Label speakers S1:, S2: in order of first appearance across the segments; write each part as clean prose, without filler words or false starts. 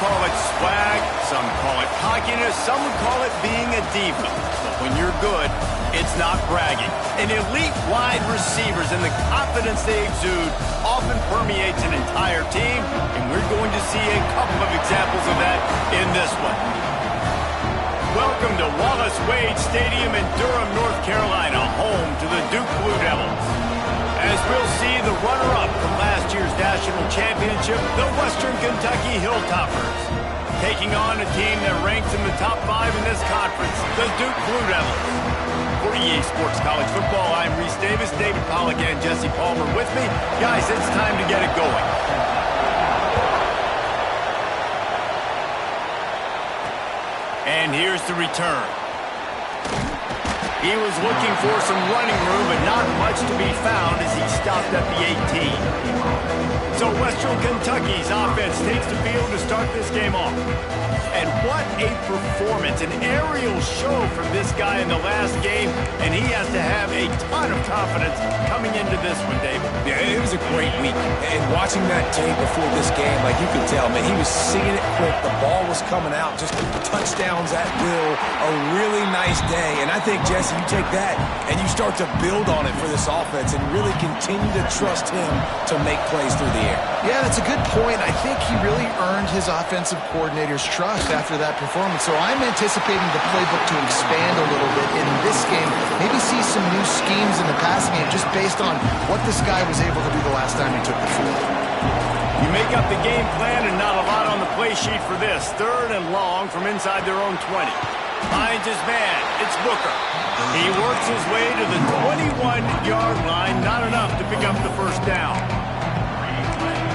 S1: call it swag, some call it cockiness, some would call it being a diva. But when you're good, it's not bragging. And elite wide receivers and the confidence they exude often permeates an entire team, and we're going to see a couple of examples of that in this one. Welcome to Wallace Wade Stadium in Durham, North Carolina, home to the Duke Blue Devils. As we'll see the runner-up from last year's national championship, the Western Kentucky Hilltoppers, taking on a team that ranks in the top 5 in this conference, the Duke Blue Devils. For EA Sports College Football, I'm Reese Davis, David Pollack, and Jesse Palmer with me. Guys, it's time to get it going. And here's the return. He was looking for some running room, but not much to be found as he stopped at the 18. So Western Kentucky's offense takes the field to start this game off. And what a performance, an aerial show from this guy in the last game, and he has to have a ton of confidence coming into this one, David.
S2: Yeah, it was a great week. And watching that tape before this game, like you could tell, man, he was seeing it quick. The ball was coming out, just touchdowns at will. A really nice day. And I think, Jesse, you take that and you start to build on it for this offense and really continue to trust him to make plays through the air.
S3: Yeah, that's a good point. I think he really earned his offensive coordinator's trust after that performance. So I'm anticipating the playbook to expand a little bit in this game. Maybe see some new schemes in the passing game just based on what this guy was able to do the last time he took the field.
S1: You make up the game plan and not a lot on the play sheet for this. 3rd and long from inside their own 20. Finds his man. It's Booker. He works his way to the 21-yard line. Not enough to pick up the first down.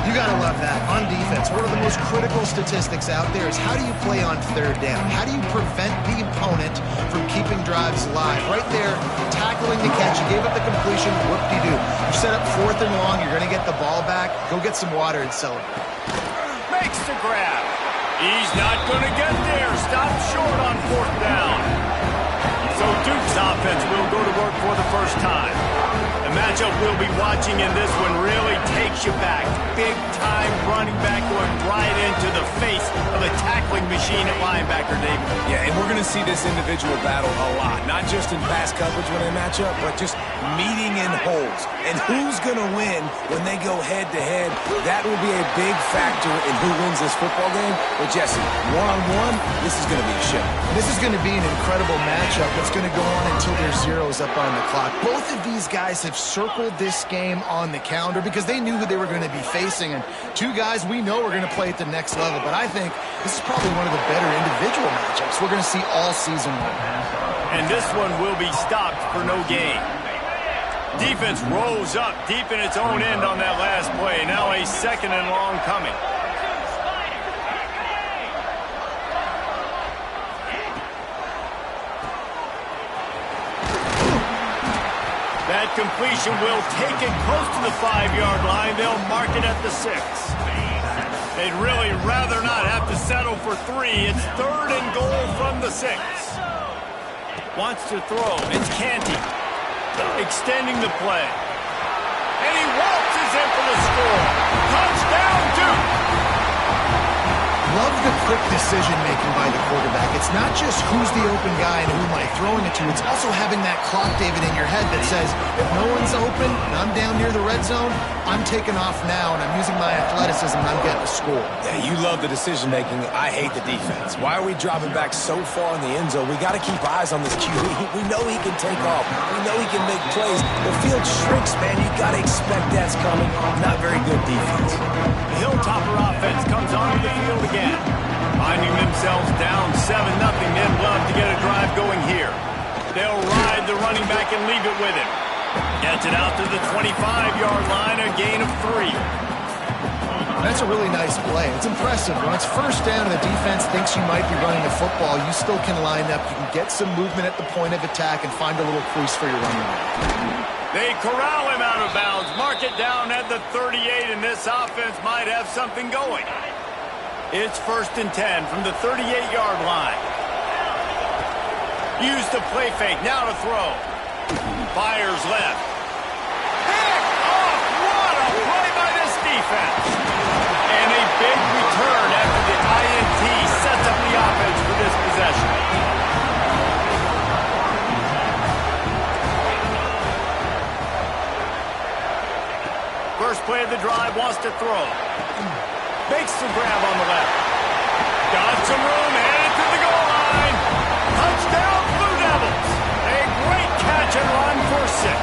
S3: You got to love that. On defense, one of the most critical statistics out there is how do you play on 3rd down? How do you prevent the opponent from keeping drives alive? Right there, tackling the catch. You gave up the completion. Whoop-de-doo. You set up 4th and long. You're going to get the ball back. Go get some water and celebrate.
S1: Makes the grab. He's not going to get there. Stopped short on 4th down. So Duke's offense will go to work for the first time. The matchup we'll be watching in this one really takes you back. Big-time running back going right into the face of a tackling machine at linebacker, David.
S2: Yeah, and we're going to see this individual battle a lot. Not just in pass coverage when they match up, but just meeting in holes. And who's going to win when they go head-to-head? That will be a big factor in who wins this football game. But, Jesse, one-on-one, this is going to be a show.
S3: This is going to be an incredible matchup that's going to go on until there's zeros up on the clock. Both of these guys have circled this game on the calendar because they knew who they were going to be facing. And two guys we know are going to play at the next level. But I think this is probably one of the better individual matchups we're going to see all season long.
S1: And this one will be stopped for no gain. Defense rose up deep in its own end on that last play. Now a 2nd and long coming. That completion will take it close to the 5-yard line. They'll mark it at the 6. They'd really rather not have to settle for 3. It's 3rd and goal from the 6. Wants to throw. It's Canty. Extending the play. And he waltzes in for the score. Touchdown, Duke!
S3: Love the quick decision-making by the quarterback. It's not just who's the open guy and who am I throwing it to. It's also having that clock, David, in your head that says, if no one's open and I'm down near the red zone, I'm taking off now and I'm using my athleticism and I'm getting a score.
S2: Yeah, you love the decision-making. I hate the defense. Why are we dropping back so far in the end zone? We got to keep eyes on this QB. We know he can take off. We know he can make plays. The field shrinks, man. You got to expect that's coming. Not very good defense.
S1: The Hilltopper offense comes onto the field again. Finding themselves down 7-0, they'd love to get a drive going here. They'll ride the running back and leave it with him. Gets it out to the 25-yard line, a gain of 3.
S3: That's a really nice play. It's impressive. When it's 1st down and the defense thinks you might be running the football, you still can line up. You can get some movement at the point of attack and find a little crease for your running back.
S1: They corral him out of bounds, mark it down at the 38, and this offense might have something going. It's 1st and 10 from the 38-yard line. Use the play fake, now to throw. Fires left. Pick off! What a play by this defense! And a big return after the of the drive wants to throw. Makes the grab on the left. Got some room, headed to the goal line. Touchdown, Blue Devils. A great catch and run for 6.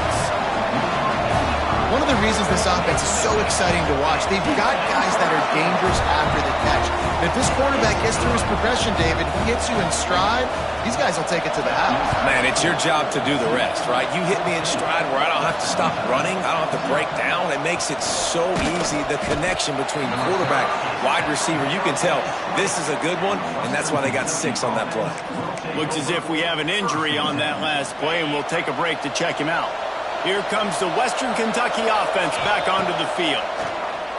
S3: One of the reasons this offense is so exciting to watch, they've got guys that are dangerous after the catch. And if this quarterback gets through his progression, David, he hits you in stride, these guys will take it to the house.
S2: Man, it's your job to do the rest, right? You hit me in stride where I don't have to stop running. I don't have to break down. It makes it so easy. The connection between quarterback, wide receiver, you can tell this is a good one, and that's why they got 6 on that play.
S1: Looks as if we have an injury on that last play, and we'll take a break to check him out. Here comes the Western Kentucky offense back onto the field.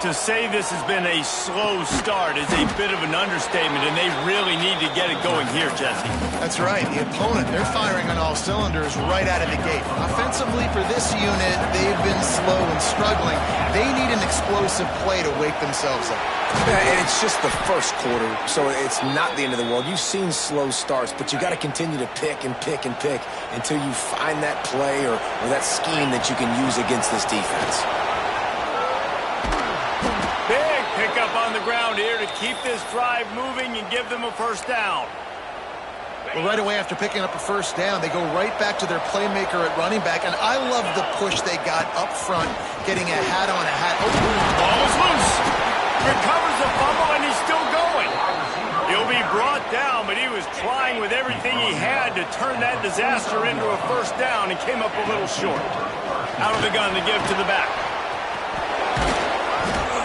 S1: To say this has been a slow start is a bit of an understatement, and they really need to get it going here, Jesse.
S3: That's right. The opponent, they're firing on all cylinders right out of the gate. Offensively, for this unit, they've been slow and struggling. They need an explosive play to wake themselves up.
S2: Yeah, and it's just the first quarter, so it's not the end of the world. You've seen slow starts, but you got to continue to pick and pick and pick until you find that play or that scheme that you can use against this defense.
S1: Big pickup on the ground here to keep this drive moving and give them a first down.
S3: Well, right away after picking up a first down, they go right back to their playmaker at running back, and I love the push they got up front, getting a hat on a hat. Oh,
S1: ball is loose. Recovers the fumble, and he's still going. He'll be brought down, but he was trying with everything he had to turn that disaster into a first down and came up a little short. Out of the gun to give to the back.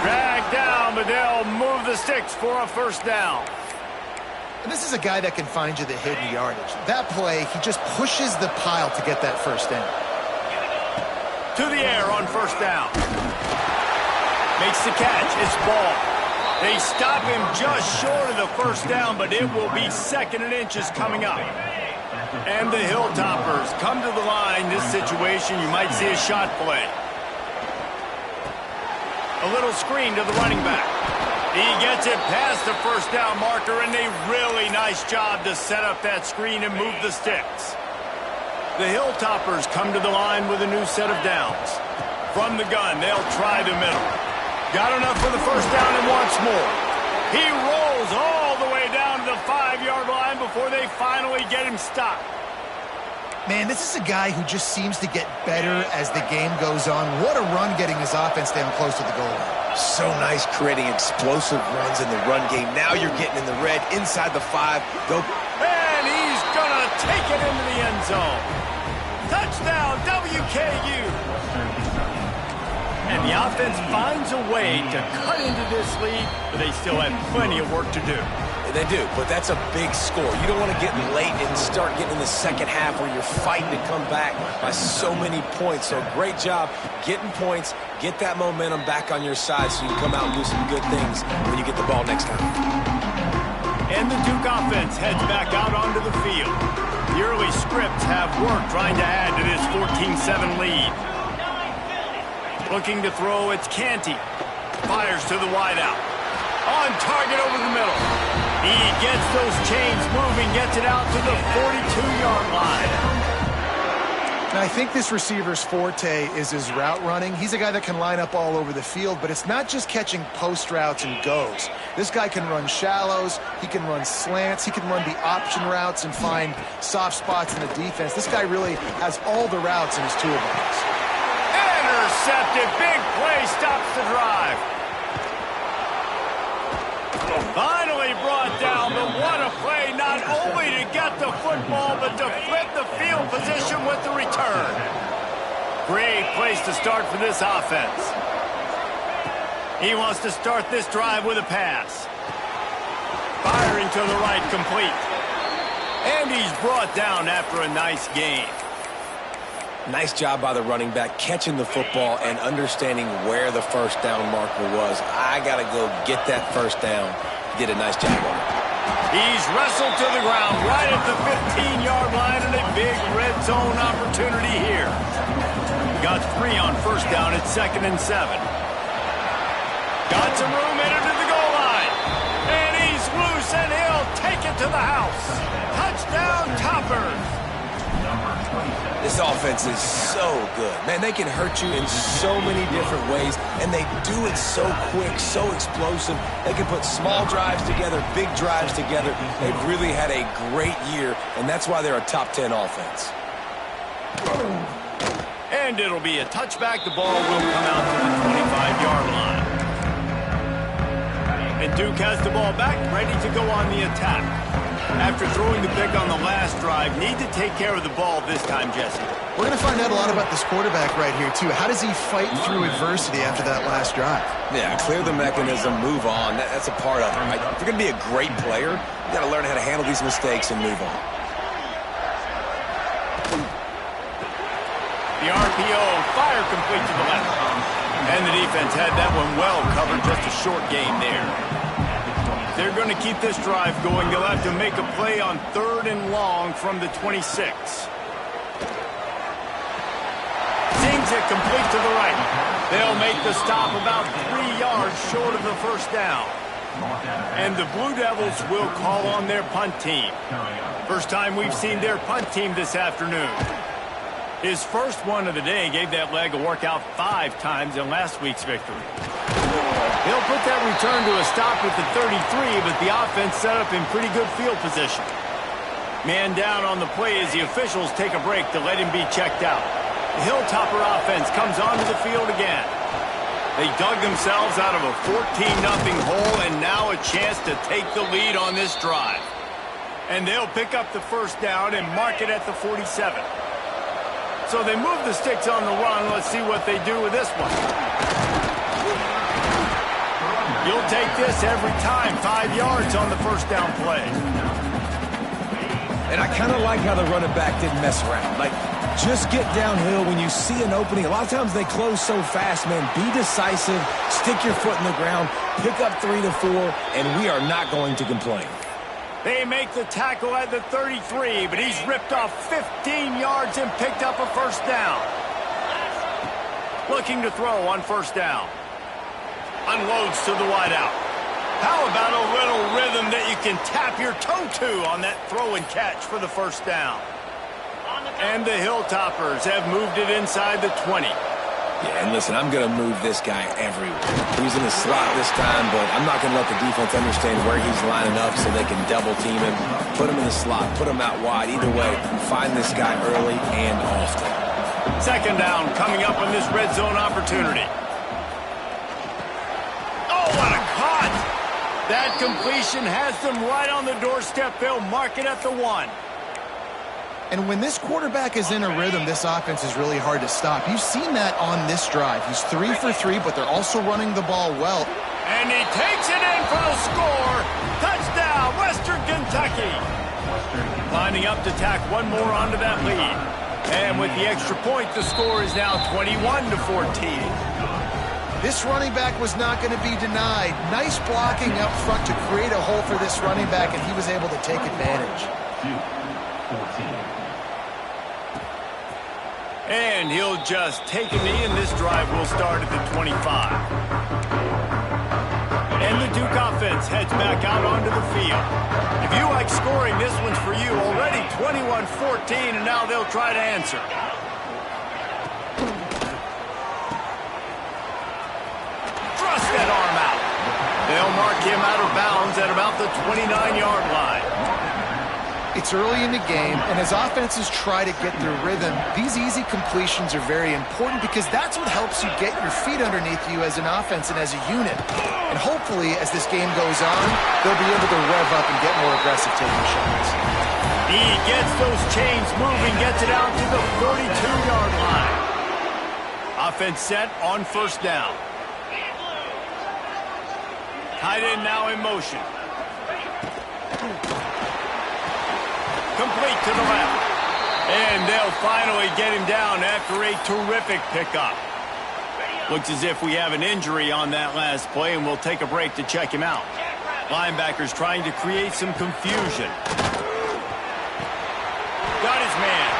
S1: Dragged down, but they'll move the sticks for a first down.
S3: And this is a guy that can find you the hidden yardage. That play, he just pushes the pile to get that first down.
S1: To the air on first down. Makes the catch. It's ball. They stop him just short of the first down, but it will be 2nd and inches coming up. And the Hilltoppers come to the line. This situation, you might see a shot play. A little screen to the running back. He gets it past the first down marker, and a really nice job to set up that screen and move the sticks. The Hilltoppers come to the line with a new set of downs. From the gun, they'll try the middle. Got enough for the first down and wants more. He rolls all the way down to the 5-yard line before they finally get him stopped.
S3: Man, this is a guy who just seems to get better as the game goes on. What a run getting his offense down close to the goal line.
S2: So nice creating explosive runs in the run game. Now you're getting in the red inside the 5. Go.
S1: And he's going to take it into the end zone. Touchdown, WKU. And the offense finds a way to cut into this lead, but they still have plenty of work to do.
S2: They do, but that's a big score. You don't want to get late and start getting in the second half where you're fighting to come back by so many points. So great job getting points, get that momentum back on your side so you can come out and do some good things when you get the ball next time.
S1: And the Duke offense heads back out onto the field. The early scripts have worked trying to add to this 14-7 lead. Looking to throw, it's Canty. Fires to the wideout. On target over the middle. He gets those chains moving, gets it out to the 42-yard line.
S3: Now, I think this receiver's forte is his route running. He's a guy that can line up all over the field, but it's not just catching post routes and goes. This guy can run shallows, he can run slants, he can run the option routes and find soft spots in the defense. This guy really has all the routes in his toolbox.
S1: Intercepted, big play, stops the drive. Finally brought down, but what a play, not only to get the football, but to flip the field position with the return. Great place to start for this offense. He wants to start this drive with a pass. Firing to the right, complete. And he's brought down after a nice gain.
S2: Nice job by the running back, catching the football and understanding where the first down marker was. I got to go get that first down. Did a nice job on it.
S1: He's wrestled to the ground right at the 15-yard line, and a big red zone opportunity here. Got 3 on first down at 2nd and 7. Got some room, headed to the goal line. And he's loose, and he'll take it to the house. Touchdown, Toppers.
S2: This offense is so good. Man, they can hurt you in so many different ways, and they do it so quick, so explosive. They can put small drives together, big drives together. They've really had a great year, and that's why they're a top 10 offense.
S1: And it'll be a touchback. The ball will come out to the 25-yard line. And Duke has the ball back, ready to go on the attack. After throwing the pick on the last drive, need to take care of the ball this time, Jesse.
S3: We're going to find out a lot about this quarterback right here, too. How does he fight through adversity after that last drive?
S2: Yeah, clear the mechanism, move on. That's a part of it, right? If you're going to be a great player, you got to learn how to handle these mistakes and move on.
S1: The RPO, fire complete to the left. And the defense had that one well covered, just a short gain there. They're going to keep this drive going. They'll have to make a play on 3rd and long from the 26. Sings it complete to the right. They'll make the stop about 3 yards short of the first down. And the Blue Devils will call on their punt team. First time we've seen their punt team this afternoon. His first one of the day gave that leg a workout 5 times in last week's victory. He'll put that return to a stop at the 33, but the offense set up in pretty good field position. Man down on the play as the officials take a break to let him be checked out. The Hilltopper offense comes onto the field again. They dug themselves out of a 14-0 hole, and now a chance to take the lead on this drive. And they'll pick up the first down and mark it at the 47. So they move the sticks on the run. Let's see what they do with this one. You'll take this every time. 5 yards on the first down play.
S2: And I kind of like how the running back didn't mess around. Like, just get downhill when you see an opening. A lot of times they close so fast, man. Be decisive, stick your foot in the ground, pick up 3 to 4, and we are not going to complain.
S1: They make the tackle at the 33, but he's ripped off 15 yards and picked up a first down. Looking to throw on first down. Unloads to the wideout. How about a little rhythm that you can tap your toe to on that throw and catch for the first down? And the Hilltoppers have moved it inside the 20.
S2: Yeah, and listen, I'm going to move this guy everywhere. He's in the slot this time, but I'm not going to let the defense understand where he's lining up so they can double team him, put him in the slot, put him out wide. Either way, find this guy early and often.
S1: Second down coming up on this red zone opportunity. Oh, what a cut! That completion has them right on the doorstep. They'll mark it at the 1.
S3: And when this quarterback is in a rhythm, this offense is really hard to stop. You've seen that on this drive. He's 3 for 3, but they're also running the ball well.
S1: And he takes it in for the score. Touchdown, Western Kentucky. Lining up to tack one more onto that lead. And with the extra point, the score is now 21-14.
S3: This running back was not going to be denied. Nice blocking up front to create a hole for this running back, and he was able to take advantage.
S4: 14.
S1: And he'll just take a knee, and this drive will start at the 25. And the Duke offense heads back out onto the field. If you like scoring, this one's for you. Already 21-14, and now they'll try to answer. Thrust that arm out. They'll mark him out of bounds at about the 29-yard line.
S3: It's early in the game, and as offenses try to get their rhythm, these easy completions are very important because that's what helps you get your feet underneath you as an offense and as a unit. And hopefully, as this game goes on, they'll be able to rev up and get more aggressive taking shots.
S1: He gets those chains moving, gets it out to the 42-yard line. Offense set on first down. Tight end now in motion. Complete to the left. And they'll finally get him down after a terrific pickup. Looks as if we have an injury on that last play, and we'll take a break to check him out. Linebackers trying to create some confusion. Got his man.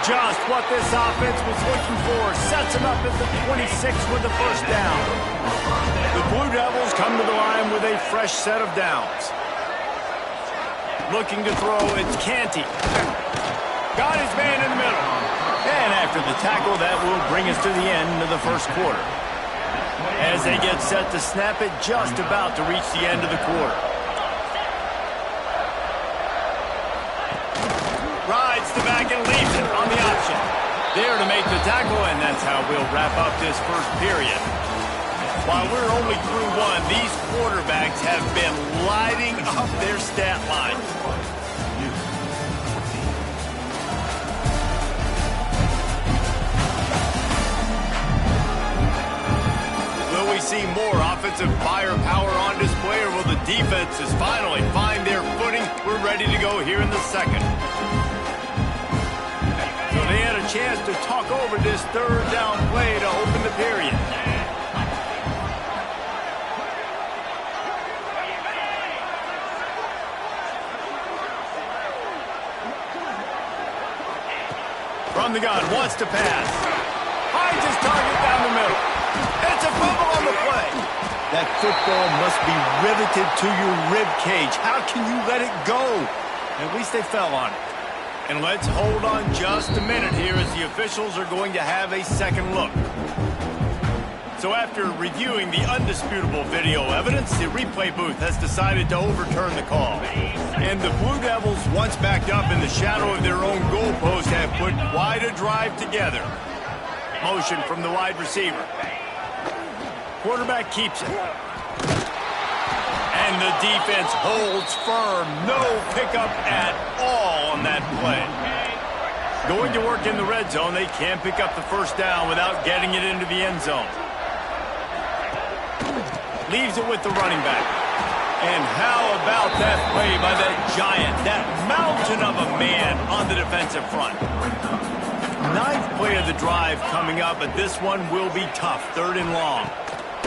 S1: Just what this offense was looking for. Sets him up at the 26 with the first down. The Blue Devils come to the line with a fresh set of downs. Looking to throw, it's Canty. Got his man in the middle. And after the tackle, that will bring us to the end of the first quarter. As they get set to snap it, just about to reach the end of the quarter. Rides the back and leaves it on the option. There to make the tackle, and that's how we'll wrap up this first period. While we're only through one, these quarterbacks have been lighting up their stat lines. Will we see more offensive firepower on display, or will the defenses finally find their footing? We're ready to go here in the second. So they had a chance to talk over this third down play to open the period. From the gun, wants to pass. Finds his target down the middle. It's a fumble on the play. That football must be riveted to your rib cage. How can you let it go? At least they fell on it. And let's hold on just a minute here as the officials are going to have a second look. So after reviewing the undisputable video evidence, the replay booth has decided to overturn the call. And the Blue Devils, once backed up in the shadow of their own goalpost, have put quite a drive together. Motion from the wide receiver. Quarterback keeps it. And the defense holds firm. No pickup at all on that play. Going to work in the red zone, they can't pick up the first down without getting it into the end zone. Leaves it with the running back. And how about that play by that giant, that mountain of a man on the defensive front? Ninth play of the drive coming up, but this one will be tough. Third and long.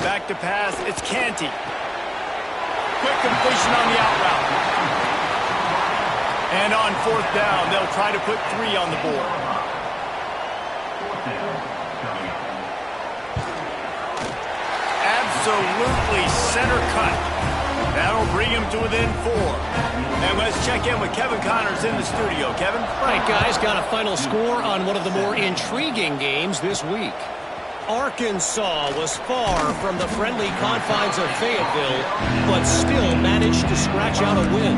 S1: Back to pass, it's Canty. Quick completion on the out route. And on fourth down, they'll try to put 3 on the board. Absolutely center cut. That'll bring him to within 4. And let's check in with Kevin Connors in the studio. Kevin?
S5: All right, guys, got a final score on one of the more intriguing games this week. Arkansas was far from the friendly confines of Fayetteville, but still managed to scratch out a win.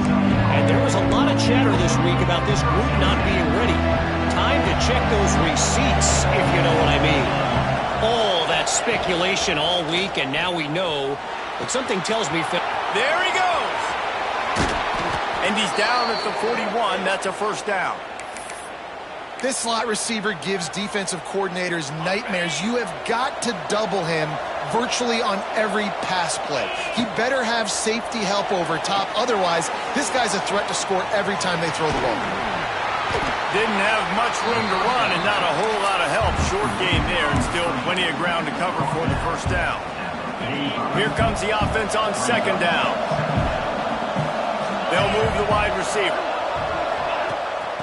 S5: And there was a lot of chatter this week about this group not being ready. Time to check those receipts, if you know what I mean. All that speculation all week, and now we know. But something tells me...
S1: There he goes! And he's down at the 41. That's a first down.
S3: This slot receiver gives defensive coordinators nightmares. You have got to double him virtually on every pass play. He better have safety help over top. Otherwise, this guy's a threat to score every time they throw the ball.
S1: Didn't have much room to run and not a whole lot of help. Short game there, and still plenty of ground to cover for the first down. Here comes the offense on second down. They'll move the wide receiver.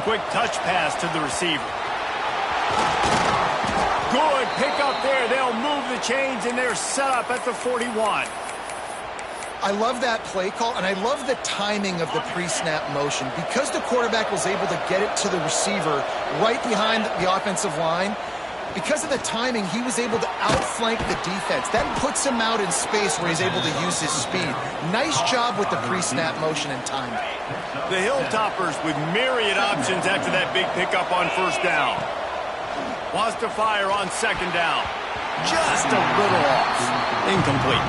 S1: Quick touch pass to the receiver. Good pick up there. They'll move the chains, and they're set up at the 41.
S3: I love that play call, and I love the timing of the pre-snap motion. Because the quarterback was able to get it to the receiver right behind the offensive line, because of the timing, he was able to outflank the defense. That puts him out in space where he's able to use his speed. Nice job with the pre-snap motion and timing.
S1: The Hilltoppers with myriad options after that big pickup on first down. Wants to fire on second down. Just a little off. Incomplete.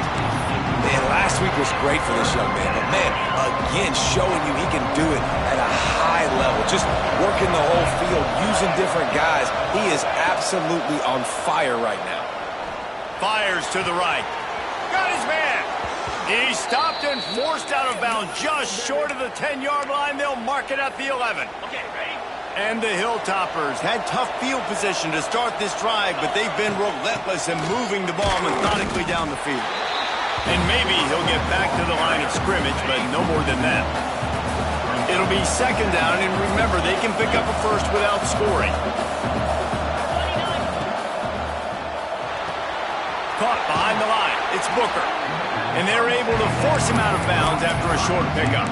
S2: Man, last week was great for this young man. But, man, again, showing you he can do it at a high level. Just working the whole field, using different guys. He is absolutely on fire right now.
S1: Fires to the right. Got his man. He stopped and forced out of bounds just short of the 10-yard line. They'll mark it at the 11. Okay, ready? And the Hilltoppers had tough field position to start this drive, but they've been relentless in moving the ball methodically down the field. And maybe he'll get back to the line of scrimmage, but no more than that. It'll be second down, and remember, they can pick up a first without scoring. Caught behind the line. It's Booker. And they're able to force him out of bounds after a short pickup.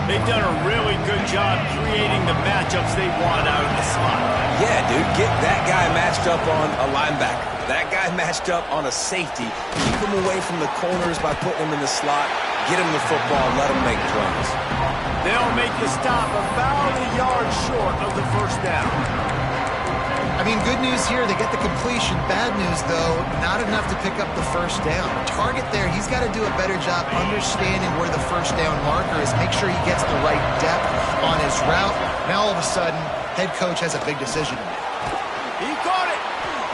S1: They've done a really good job creating the matchups they want out of the slot.
S2: Yeah, dude, get that guy matched up on a linebacker. That guy matched up on a safety. Keep him away from the corners by putting him in the slot. Get him the football, let him make plays.
S1: They'll make the stop about a yard short of the first down.
S3: I mean, good news here, they get the completion. Bad news, though, not enough to pick up the first down. Target there, he's got to do a better job understanding where the first down marker is. Make sure he gets the right depth on his route. Now, all of a sudden, head coach has a big decision to make.
S1: He caught it,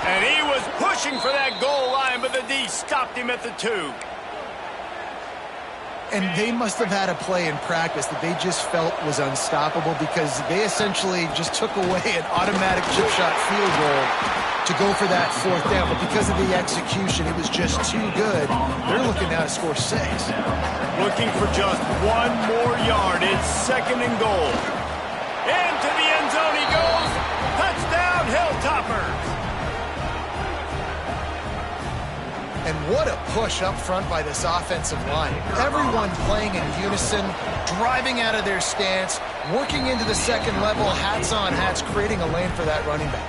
S1: and he was pushing for that goal line, but the D stopped him at the 2.
S3: And they must have had a play in practice that they just felt was unstoppable because they essentially just took away an automatic chip shot field goal to go for that fourth down. But because of the execution, it was just too good. They're looking now to score 6.
S1: Looking for just one more yard. It's 2nd and goal. Into the end zone he goes. Touchdown, Hilltoppers.
S3: And what a push up front by this offensive line. Everyone playing in unison, driving out of their stance, working into the second level, hats on hats, creating a lane for that running back.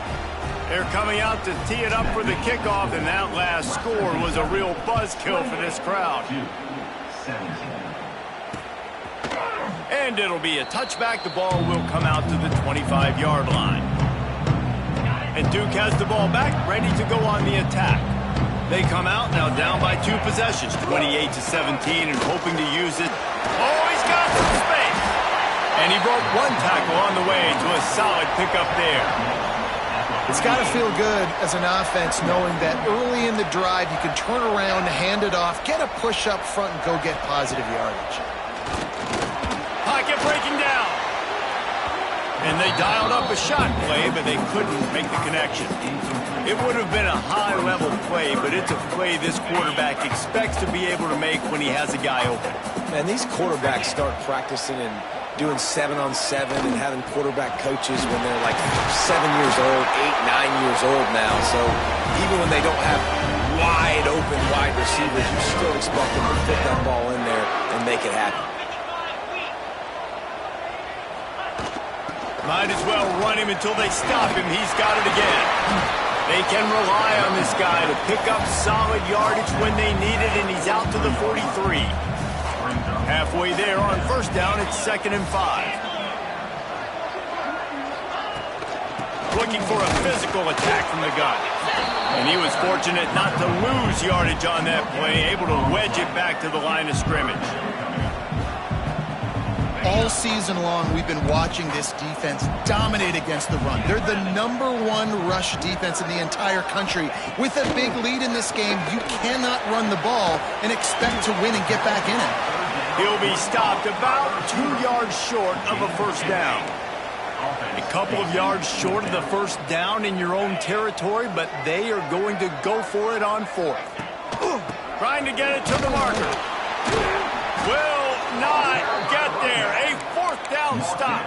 S1: They're coming out to tee it up for the kickoff, and that last score was a real buzzkill for this crowd. And it'll be a touchback. The ball will come out to the 25-yard line. And Duke has the ball back, ready to go on the attack. They come out now down by 2 possessions, 28-17, and hoping to use it. Oh, he's got some space. And he broke 1 tackle on the way to a solid pickup there.
S3: It's got to feel good as an offense knowing that early in the drive you can turn around, hand it off, get a push up front, and go get positive yardage.
S1: Pocket breaking down. And they dialed up a shot play, but they couldn't make the connection. It would have been a high-level play, but it's a play this quarterback expects to be able to make when he has a guy open.
S2: Man, these quarterbacks start practicing and doing 7-on-7 and having quarterback coaches when they're like 7 years old, 8, 9 years old now. So even when they don't have wide-open wide receivers, you still expect them to fit that ball in there and make it happen.
S1: Might as well run him until they stop him. He's got it again. They can rely on this guy to pick up solid yardage when they need it, and he's out to the 43. Halfway there on first down, it's 2nd and 5. Looking for a physical attack from the gun. And he was fortunate not to lose yardage on that play, able to wedge it back to the line of scrimmage.
S3: All season long, we've been watching this defense dominate against the run. They're the #1 rush defense in the entire country. With a big lead in this game, you cannot run the ball and expect to win and get back in it.
S1: He'll be stopped about 2 yards short of a first down. A couple of yards short of the first down in your own territory, but they are going to go for it on 4th. Trying to get it to the marker. Will not get there. A 4th down stop.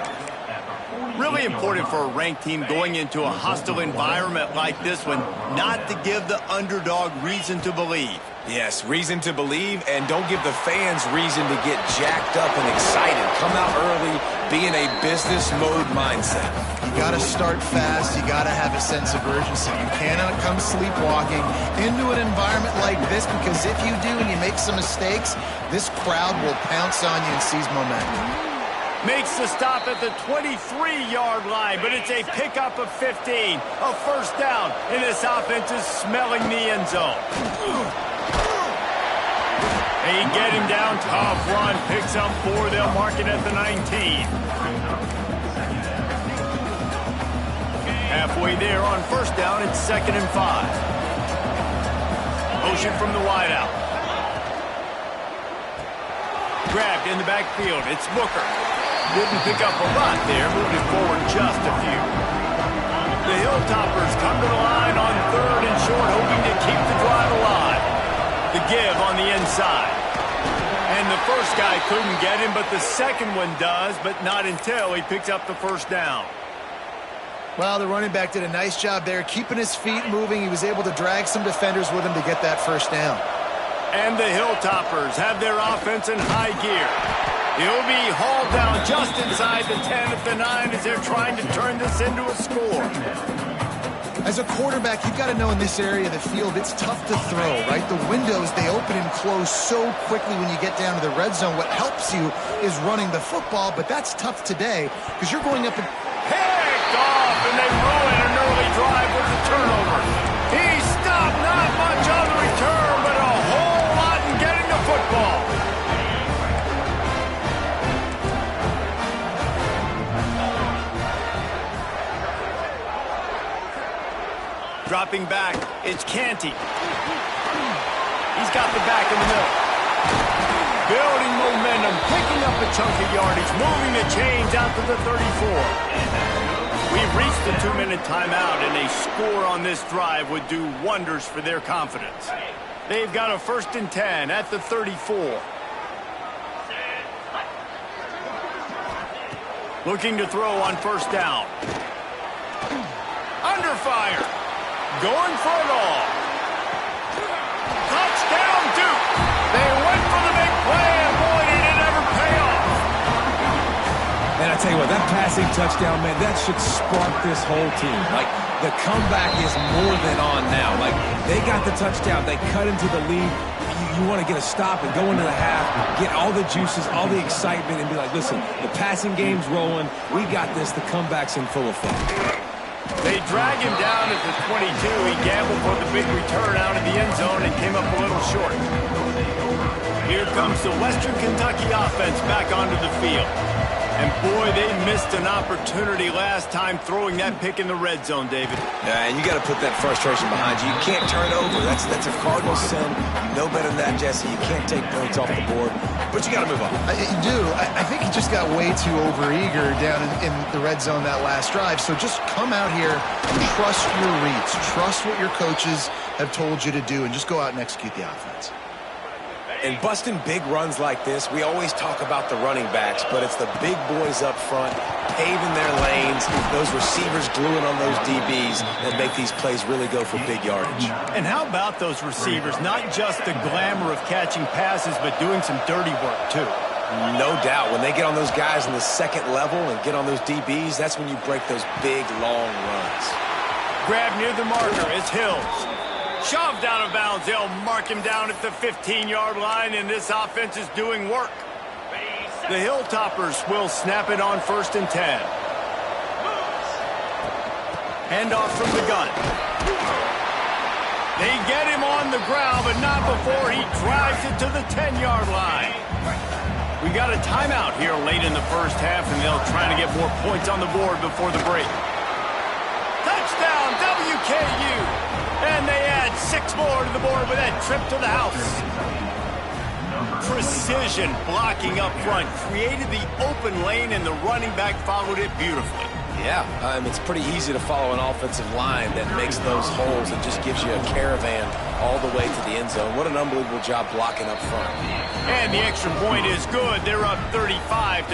S1: Really important for a ranked team going into a hostile environment like this one, not to give the underdog reason to believe.
S2: Yes, reason to believe, and don't give the fans reason to get jacked up and excited. Come out early, be in a business mode mindset.
S3: You got to start fast. You got to have a sense of urgency. You cannot come sleepwalking into an environment like this, because if you do and you make some mistakes, this crowd will pounce on you and seize momentum.
S1: Makes the stop at the 23-yard line, but it's a pickup of 15. A first down, and this offense is smelling the end zone. They get him down, tough run, picks up 4, they'll mark it at the 19. Halfway there on first down, it's 2nd and 5. Motion from the wideout. Grabbed in the backfield, it's Booker. Didn't pick up a lot there, moved it forward just a few. The Hilltoppers come to the line on 3rd and short, hoping to keep the drive alive. The give on the inside. And the first guy couldn't get him, but the second one does, but not until he picks up the first down.
S3: Well, the running back did a nice job there, keeping his feet moving. He was able to drag some defenders with him to get that first down.
S1: And the Hilltoppers have their offense in high gear. He'll be hauled down just inside the 10 at the 9 as they're trying to turn this into a score.
S3: As a quarterback, you've got to know in this area of the field, it's tough to throw, right? The windows, they open and close so quickly when you get down to the red zone. What helps you is running the football, but that's tough today because you're going up and...
S1: Picked off, and they ruin an early drive with the turnover. He stopped not much on the return, but a whole lot in getting the football. Dropping back, it's Canty. He's got the back in the middle. Building momentum, picking up a chunk of yardage, moving the chains out to the 34. We've reached the 2-minute timeout, and a score on this drive would do wonders for their confidence. They've got a 1st and 10 at the 34. Looking to throw on 1st down. Under fire. Going for it all. Touchdown, Duke. They went for the big play, and boy, did it ever pay off.
S2: And I tell you what, that passing touchdown, man, that should spark this whole team. Like, the comeback is more than on now. Like, they got the touchdown. They cut into the lead. You want to get a stop and go into the half, get all the juices, all the excitement, and be like, listen, the passing game's rolling. We got this. The comeback's in full effect.
S1: They drag him down at the 22. He gambled for the big return out of the end zone and came up a little short. Here comes the Western Kentucky offense back onto the field. And boy, they missed an opportunity last time throwing that pick in the red zone, David.
S2: Yeah, and you got to put that frustration behind you. You can't turn over. That's a cardinal sin. You know better than that, Jesse. You can't take points off the board, but you got to move on.
S3: You do. I think he just got way too overeager down in the red zone that last drive. So just come out here and trust your reads. Trust what your coaches have told you to do, and just go out and execute the offense.
S2: And busting big runs like this, we always talk about the running backs, but it's the big boys up front, paving their lanes, those receivers gluing on those DBs that make these plays really go for big yardage.
S1: And how about those receivers? Not just the glamour of catching passes, but doing some dirty work, too.
S2: No doubt. When they get on those guys in the second level and get on those DBs, that's when you break those big, long runs.
S1: Grab near the marker. It's Hills. Shoved out of bounds. They'll mark him down at the 15-yard line, and this offense is doing work. The Hilltoppers will snap it on 1st and 10. Handoff from the gun. They get him on the ground, but not before he drives it to the 10-yard line. We got a timeout here late in the first half, and they'll try to get more points on the board before the break. Touchdown, WKU! And they add 6 more to the board with that trip to the house. Precision blocking up front created the open lane, and the running back followed it beautifully.
S2: Yeah, it's pretty easy to follow an offensive line that makes those holes and just gives you a caravan all the way to the end zone. What an unbelievable job blocking up front.
S1: And the extra point is good. They're up 35-24.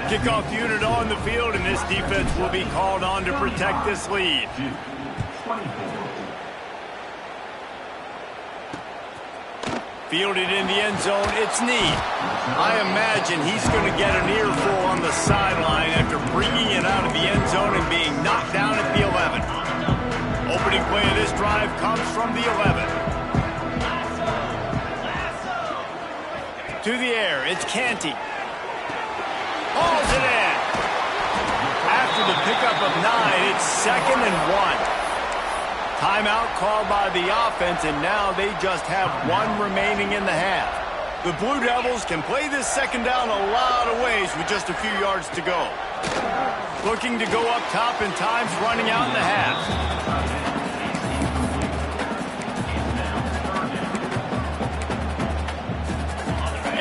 S1: Kickoff unit on the field, and this defense will be called on to protect this lead. Fielded in the end zone, it's Need. I imagine he's going to get an earful on the sideline after bringing it out of the end zone and being knocked down at the 11. Opening play of this drive comes from the 11. To the air, it's Canty. Hauls it in. After the pickup of 9, it's 2nd and 1. Timeout called by the offense, and now they just have 1 remaining in the half. The Blue Devils can play this 2nd down a lot of ways with just a few yards to go. Looking to go up top, and time's running out in the half.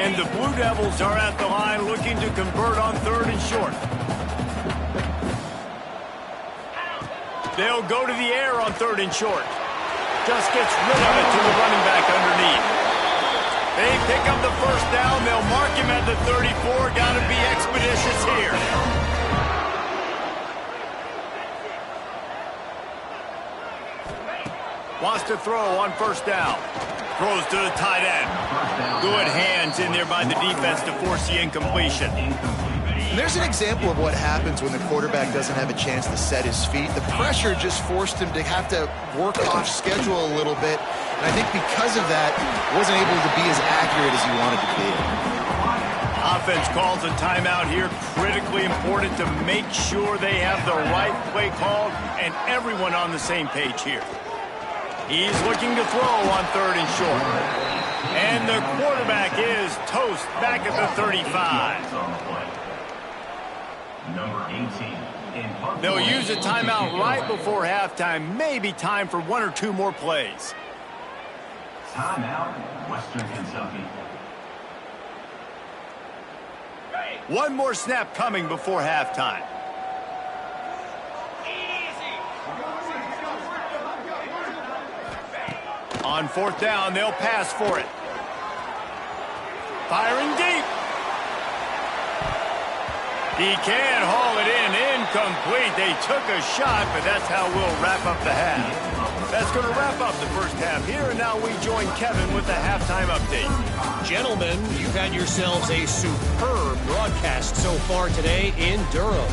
S1: And the Blue Devils are at the line looking to convert on 3rd and short. They'll go to the air on 3rd and short. Just gets rid of it to the running back underneath. They pick up the 1st down. They'll mark him at the 34. Got to be expeditious here. Wants to throw on 1st down. throws to the tight end. Good hands in there by the defense to force the incompletion.
S3: And there's an example of what happens when the quarterback doesn't have a chance to set his feet. The pressure just forced him to have to work off schedule a little bit. And I think because of that, wasn't able to be as accurate as he wanted to be.
S1: Offense calls a timeout here. Critically important to make sure they have the right play called and everyone on the same page here. He's looking to throw on 3rd and short. And the quarterback is toast back at the 35.
S4: Number 18.
S1: They'll use a timeout right before halftime. Maybe time for 1 or 2 more plays.
S4: Timeout, Western Kentucky.
S1: One more snap coming before halftime. On 4th down, they'll pass for it. Firing deep. He can haul it in. Incomplete. They took a shot, but that's how we'll wrap up the half. That's going to wrap up the first half here, and now we join Kevin with the halftime update.
S5: Gentlemen, you've had yourselves a superb broadcast so far today in Durham.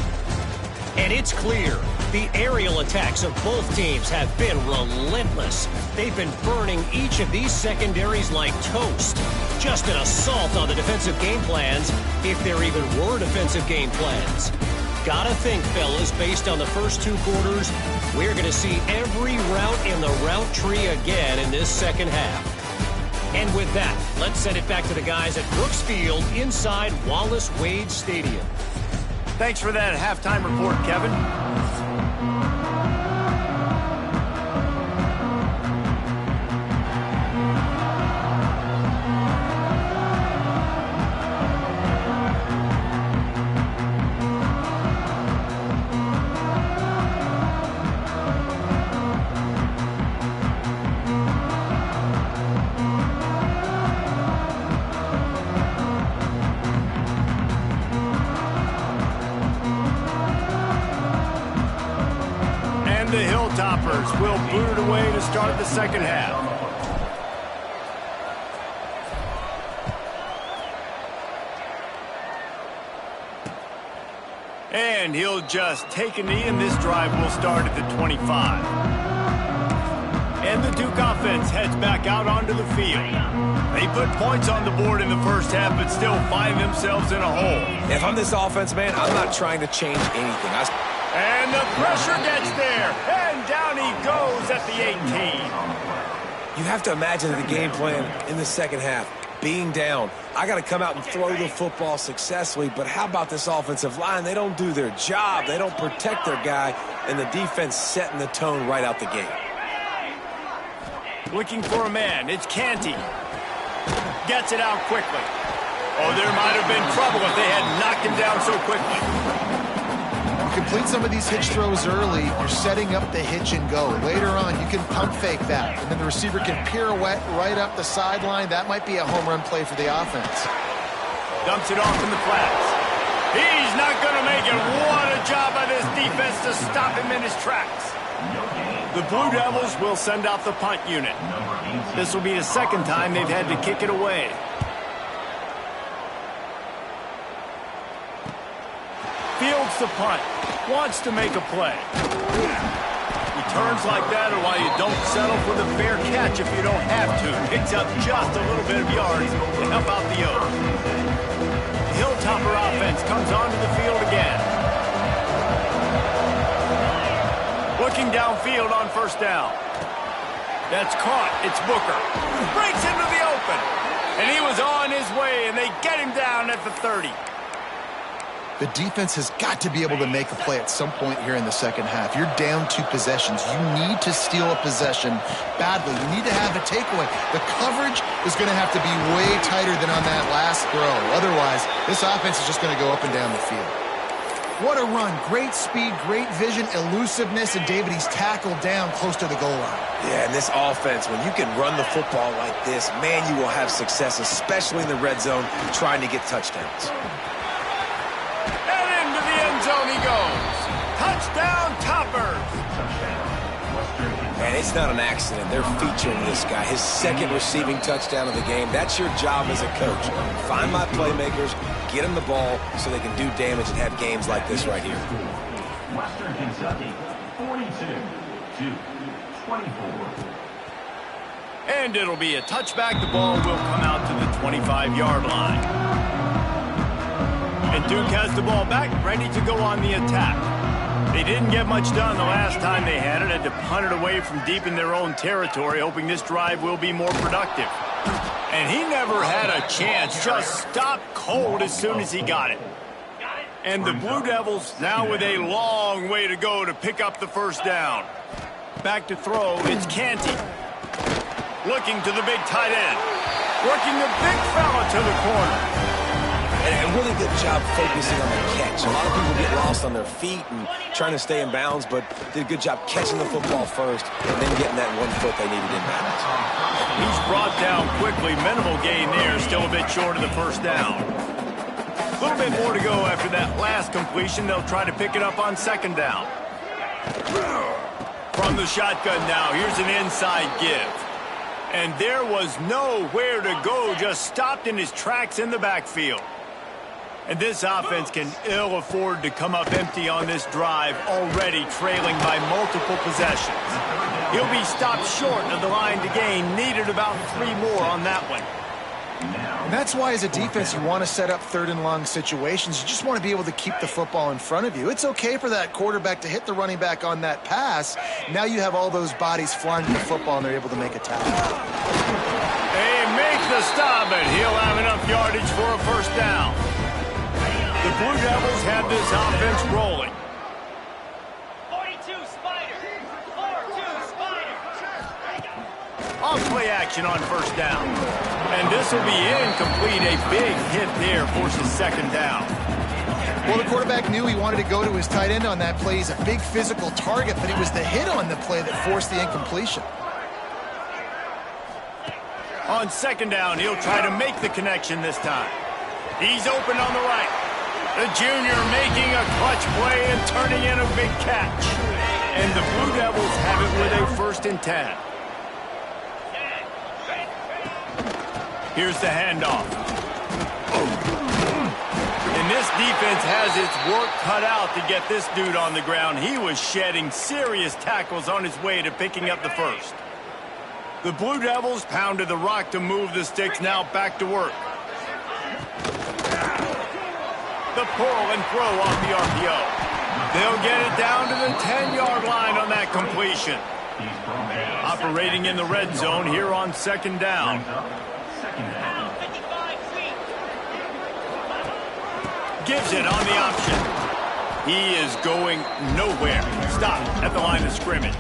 S5: And it's clear the aerial attacks of both teams have been relentless. They've been burning each of these secondaries like toast. Just an assault on the defensive game plans, if there even were defensive game plans. Gotta think, fellas, based on the first 2 quarters, we're going to see every route in the route tree again in this second half. And with that, let's send it back to the guys at Brooks Field inside Wallace Wade Stadium.
S1: Thanks for that halftime report, Kevin. The Hilltoppers will boot it away to start the second half. And he'll just take a knee, and this drive will start at the 25. And the Duke offense heads back out onto the field. They put points on the board in the first half, but still find themselves in a hole.
S2: If I'm this offense, man, I'm not trying to change anything.
S1: And the pressure gets there, and down he goes at the 18.
S2: You have to imagine the game plan in the second half. Being down, I got to come out and throw the football successfully, but how about this offensive line? They don't do their job. They don't protect their guy, and the defense setting the tone right out the gate.
S1: Looking for a man. It's Canty. Gets it out quickly. Oh, there might have been trouble if they had knocked him down so quickly.
S3: Complete some of these hitch throws early, you're setting up the hitch and go. Later on, you can pump fake that, and then the receiver can pirouette right up the sideline. That might be a home run play for the offense.
S1: Dumps it off in the flats. He's not going to make it. What a job by this defense to stop him in his tracks. The Blue Devils will send out the punt unit. This will be the second time they've had to kick it away. Fields the punt. Wants to make a play. Returns like that are why you don't settle for the fair catch if you don't have to. Picks up just a little bit of yards to help out the Oaks. The Hilltopper offense comes onto the field again. Looking downfield on first down. That's caught. It's Booker. Breaks into the open. And he was on his way, and they get him down at the 30.
S3: The defense has got to be able to make a play at some point here in the second half. You're down 2 possessions. You need to steal a possession badly. You need to have a takeaway. The coverage is going to have to be way tighter than on that last throw. Otherwise, this offense is just going to go up and down the field. What a run. Great speed, great vision, elusiveness, and David, he's tackled down close to the goal line.
S2: Yeah, and this offense, when you can run the football like this, man, you will have success, especially in the red zone, trying to get touchdowns.
S1: And into the end zone he goes. Touchdown, Toppers.
S4: Touchdown, Western Kentucky.
S2: And it's not an accident. They're featuring this guy. His second receiving touchdown of the game. That's your job as a coach. Find my playmakers, get them the ball so they can do damage and have games like this right here.
S4: Western Kentucky, 42-24.
S1: And it'll be a touchback. The ball will come out to the 25-yard line. And Duke has the ball back, ready to go on the attack. They didn't get much done the last time they had it. Had to punt it away from deep in their own territory, hoping this drive will be more productive. And he never had a chance. Just stopped cold as soon as he got it. And the Blue Devils now with a long way to go to pick up the first down. Back to throw, it's Canty. Looking to the big tight end. Working the big fella to the corner.
S2: And a really good job focusing on the catch. A lot of people get lost on their feet and trying to stay in bounds, but did a good job catching the football first and then getting that 1 foot they needed in bounds.
S1: He's brought down quickly. Minimal gain there. Still a bit short of the first down. A little bit more to go after that last completion. They'll try to pick it up on second down. From the shotgun now, here's an inside give. And there was nowhere to go, just stopped in his tracks in the backfield. And this offense can ill afford to come up empty on this drive, already trailing by multiple possessions. He'll be stopped short of the line to gain, needed about 3 more on that one.
S3: And that's why as a defense you want to set up third and long situations. You just want to be able to keep the football in front of you. It's okay for that quarterback to hit the running back on that pass. Now you have all those bodies flying to the football and they're able to make a tackle.
S1: They make the stop, but he'll have enough yardage for a first down. The Blue Devils have this offense rolling.
S6: 42 Spider. 4-2 Spider.
S1: Off play action on first down. And this will be incomplete. A big hit there forces second down.
S3: Well, the quarterback knew he wanted to go to his tight end on that play. He's a big physical target, but it was the hit on the play that forced the incompletion.
S1: On second down, he'll try to make the connection this time. He's open on the right. The junior making a clutch play and turning in a big catch. And the Blue Devils have it with a 1st and 10. Here's the handoff. And this defense has its work cut out to get this dude on the ground. He was shedding serious tackles on his way to picking up the first. The Blue Devils pounded the rock to move the sticks, now back to work. The pull and throw off the RPO. They'll get it down to the 10-yard line on that completion. Operating in the red zone here on second down. Gives it on the option. He is going nowhere. Stop at the line of scrimmage.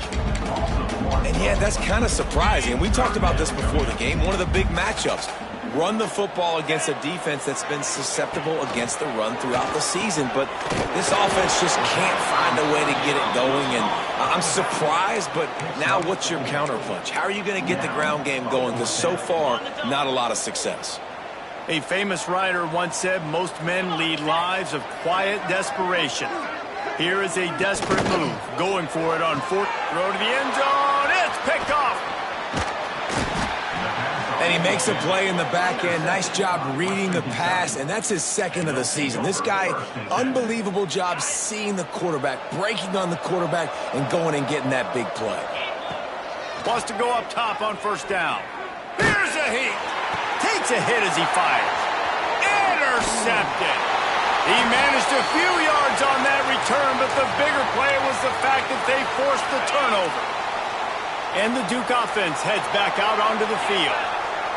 S2: And yeah, that's kind of surprising. We talked about this before the game. One of the big matchups. Run the football against a defense that's been susceptible against the run throughout the season. But this offense just can't find a way to get it going. And I'm surprised, but now what's your counterpunch? How are you going to get the ground game going? Because so far, not a lot of success.
S1: A famous writer once said, most men lead lives of quiet desperation. Here is a desperate move. Going for it on fourth. Throw to the end zone. It's picked off.
S2: And he makes a play in the back end. Nice job reading the pass, and that's his 2nd of the season. This guy, unbelievable job seeing the quarterback, breaking on the quarterback, and going and getting that big play.
S1: Wants to go up top on first down. Here's a heat. Takes a hit as he fires. Intercepted. He managed a few yards on that return, but the bigger play was the fact that they forced the turnover. And the Duke offense heads back out onto the field.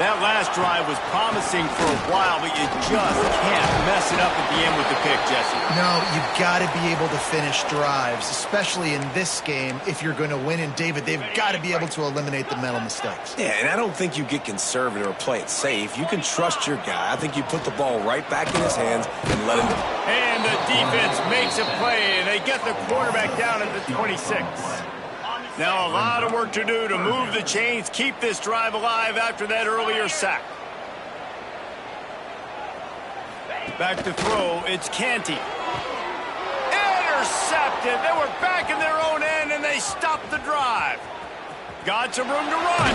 S1: That last drive was promising for a while, but you just can't mess it up at the end with the pick, Jesse.
S3: No, you've got to be able to finish drives, especially in this game if you're going to win. And, David, they've got to be able to eliminate the mental mistakes.
S2: Yeah, and I don't think you get conservative or play it safe. You can trust your guy. I think you put the ball right back in his hands and let him go.
S1: And the defense makes a play, and they get the quarterback down at the 26. Now a lot of work to do to move the chains, keep this drive alive after that earlier sack. Back to throw, it's Canty. Intercepted. They were back in their own end, and they stopped the drive. Got some room to run.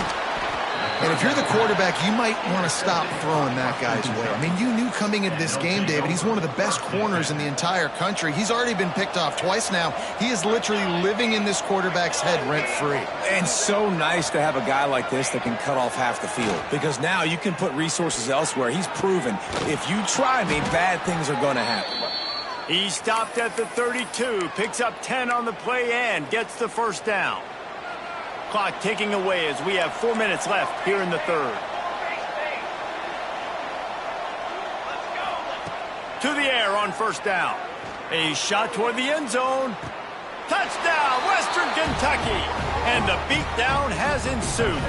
S3: And if you're the quarterback, you might want to stop throwing that guy's way. I mean, you knew coming into this game, David, he's one of the best corners in the entire country. He's already been picked off twice now. He is literally living in this quarterback's head rent-free.
S2: And so nice to have a guy like this that can cut off half the field, because now you can put resources elsewhere. He's proven if you try me, bad things are going to happen.
S1: He stopped at the 32, picks up 10 on the play and gets the first down. Clock ticking away as we have 4 minutes left here in the third. To the air on first down. A shot toward the end zone. Touchdown, Western Kentucky. And the beatdown has ensued.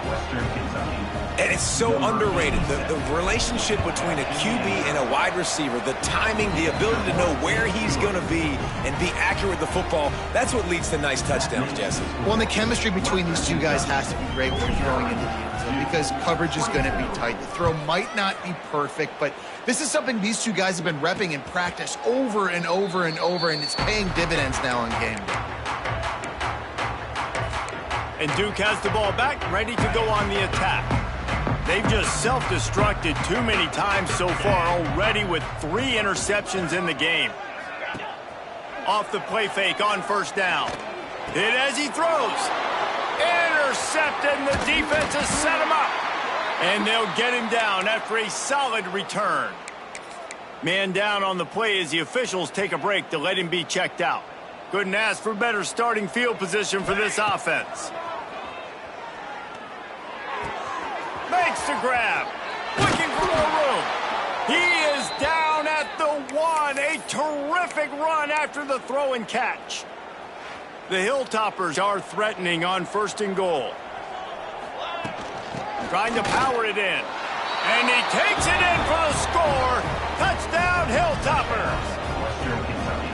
S4: Western Kentucky.
S2: And it's so underrated. The relationship between a QB and a wide receiver, the timing, the ability to know where he's going to be and be accurate with the football, that's what leads to nice touchdowns, Jesse.
S3: Well, and the chemistry between these two guys has to be great when you're throwing into the end zone because coverage is going to be tight. The throw might not be perfect, but this is something these two guys have been repping in practice over and over and over, and it's paying dividends now on game day.
S1: And Duke has the ball back, ready to go on the attack. They've just self-destructed too many times so far already with 3 interceptions in the game. Off the play fake on first down. Hit as he throws. Intercepted, and the defense has set him up. And they'll get him down after a solid return. Man down on the play as the officials take a break to let him be checked out. Couldn't ask for better starting field position for this offense. Makes the grab. Looking for more room. He is down at the 1. A terrific run after the throw and catch. The Hilltoppers are threatening on first and goal. Trying to power it in. And he takes it in for the score. Touchdown, Hilltoppers.
S4: Western Kentucky.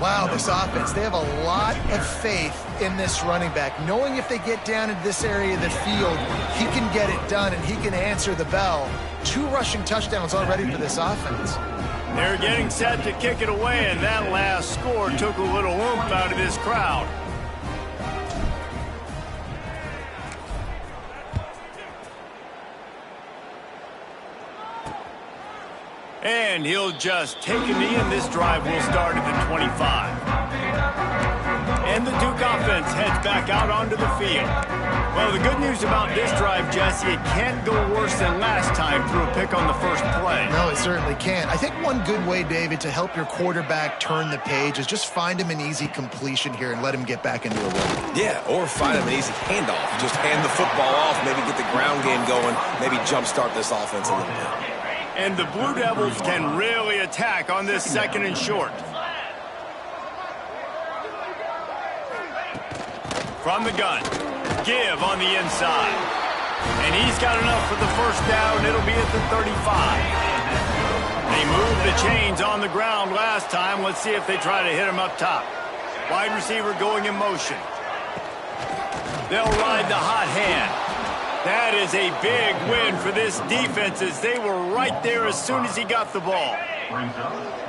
S3: Wow, this offense, they have a lot of faith in this running back, knowing if they get down in this area of the field, he can get it done and he can answer the bell. 2 rushing touchdowns already for this offense.
S1: They're getting set to kick it away, and that last score took a little oomph out of this crowd. And he'll just take a knee, and this drive will start at the 25. And the Duke offense heads back out onto the field. Well, the good news about this drive, Jesse, it can't go worse than last time through a pick on the first play.
S3: No, it certainly can't. I think one good way, David, to help your quarterback turn the page is just find him an easy completion here and let him get back into a rhythm.
S2: Yeah, or find him an easy handoff. Just hand the football off, maybe get the ground game going, maybe jumpstart this offense a little bit.
S1: And the Blue Devils can really attack on this second and short. From the gun, give on the inside. And he's got enough for the first down. It'll be at the 35. They moved the chains on the ground last time. Let's see if they try to hit him up top. Wide receiver going in motion. They'll ride the hot hand. That is a big win for this defense as they were right there as soon as he got the ball.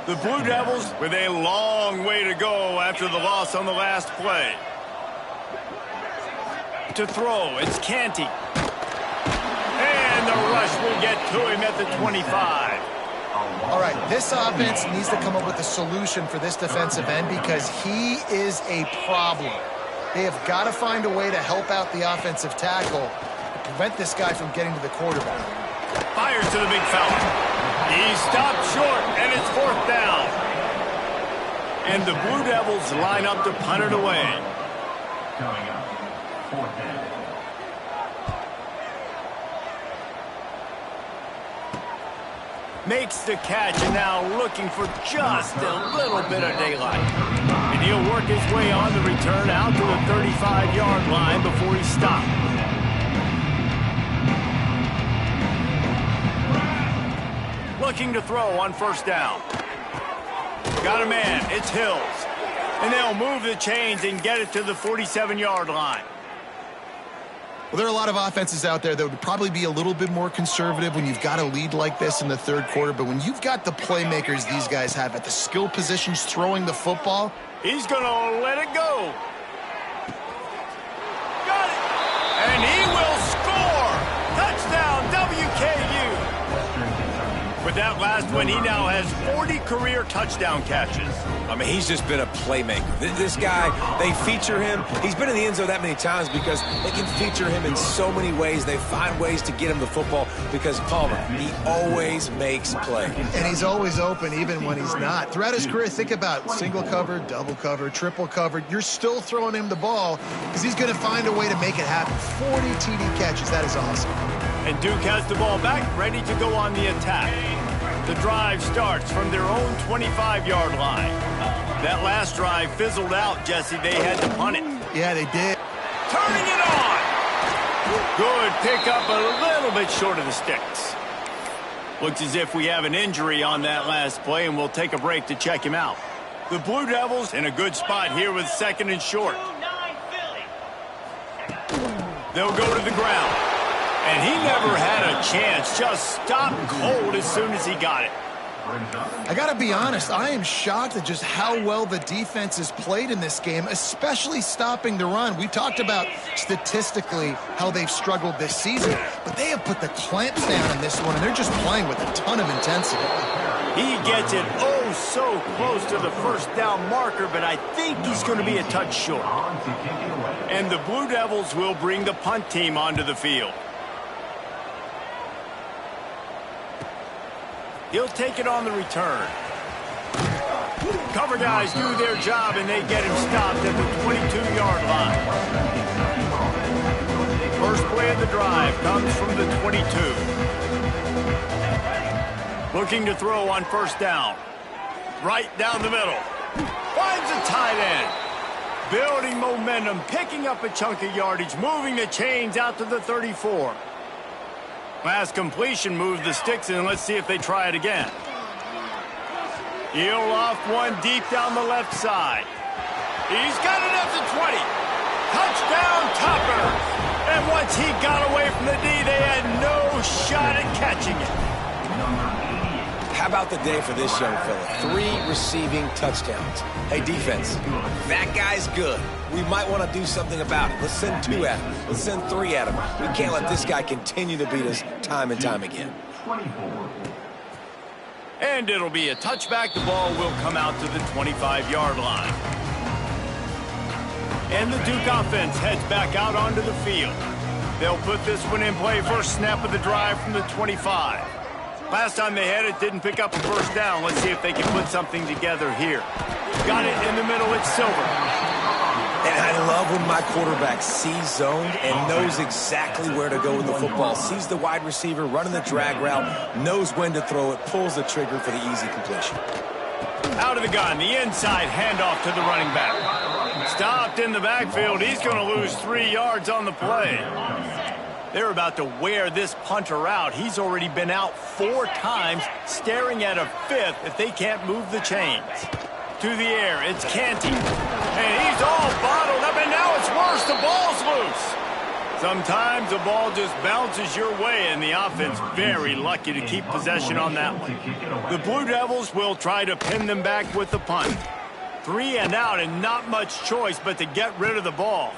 S1: The Blue Devils with a long way to go after the loss on the last play. To throw, it's Canty. And the rush will get to him at the 25.
S3: All right, this offense needs to come up with a solution for this defensive end because he is a problem. They have got to find a way to help out the offensive tackle to prevent this guy from getting to the quarterback.
S1: Fires to the big fella. He stopped short, and it's fourth down. And the Blue Devils line up to punt it away.
S4: Coming up, fourth down.
S1: Makes the catch and now looking for just a little bit of daylight. And he'll work his way on the return out to the 35-yard line before he stopped. Looking to throw on first down. Got a man, it's Hills. And they'll move the chains and get it to the 47-yard line.
S3: Well, there are a lot of offenses out there that would probably be a little bit more conservative when you've got a lead like this in the third quarter. But when you've got the playmakers these guys have at the skill positions throwing the football,
S1: he's going to let it go. Got it. that last one, he now has 40 career touchdown catches.
S2: I mean, he's just been a playmaker. This guy, they feature him. He's been in the end zone that many times because they can feature him in so many ways. They find ways to get him the football because Palmer, he always makes plays.
S3: And he's always open even when he's not. Throughout his career, think about single cover, double cover, triple cover. You're still throwing him the ball because he's going to find a way to make it happen. 40 TD catches. That is awesome.
S1: And Duke has the ball back, ready to go on the attack. The drive starts from their own 25-yard line. That last drive fizzled out, Jesse. They had to punt it.
S3: Yeah, they did.
S1: Turning it on. Good pickup, a little bit short of the sticks. Looks as if we have an injury on that last play, and we'll take a break to check him out. The Blue Devils in a good spot here with 2nd and short.
S6: 2-9 Philly.
S1: They'll go to the ground. And he never had a chance. Just stopped cold as soon as he got it.
S3: I got to be honest, I am shocked at just how well the defense has played in this game, especially stopping the run. We talked about statistically how they've struggled this season, but they have put the clamps down in this one, and they're just playing with a ton of intensity.
S1: He gets it oh so close to the first down marker, but I think he's going to be a touch short. And the Blue Devils will bring the punt team onto the field. He'll take it on the return. Cover guys do their job, and they get him stopped at the 22-yard line. First play of the drive comes from the 22. Looking to throw on first down. Right down the middle. Finds a tight end. Building momentum, picking up a chunk of yardage, moving the chains out to the 34. Last completion moved the sticks, and let's see if they try it again. He'll off one deep down the left side. He's got it at the 20. Touchdown, Topper. And once he got away from the D, they had no shot at catching it.
S2: How about the day for this young fella? 3 receiving touchdowns. Hey, defense, that guy's good. We might want to do something about it. Let's send 2 at him. Let's send 3 at him. We can't let this guy continue to beat us time and time again.
S1: And it'll be a touchback. The ball will come out to the 25-yard line. And the Duke offense heads back out onto the field. They'll put this one in play. First snap of the drive from the 25. Last time they had it, didn't pick up a first down. Let's see if they can put something together here. Got it in the middle. It's Silver.
S2: And I love when my quarterback sees zoned and knows exactly where to go with the football. Sees the wide receiver running the drag route, knows when to throw it, pulls the trigger for the easy completion.
S1: Out of the gun, the inside handoff to the running back. Stopped in the backfield. He's going to lose 3 yards on the play. They're about to wear this punter out. He's already been out 4 times, staring at a 5th if they can't move the chains. To the air, it's Canty. And he's all bottled up, and now it's worse. The ball's loose. Sometimes the ball just bounces your way, and the offense very lucky to keep possession on that one. The Blue Devils will try to pin them back with the punt. 3 and out, and not much choice but to get rid of the ball.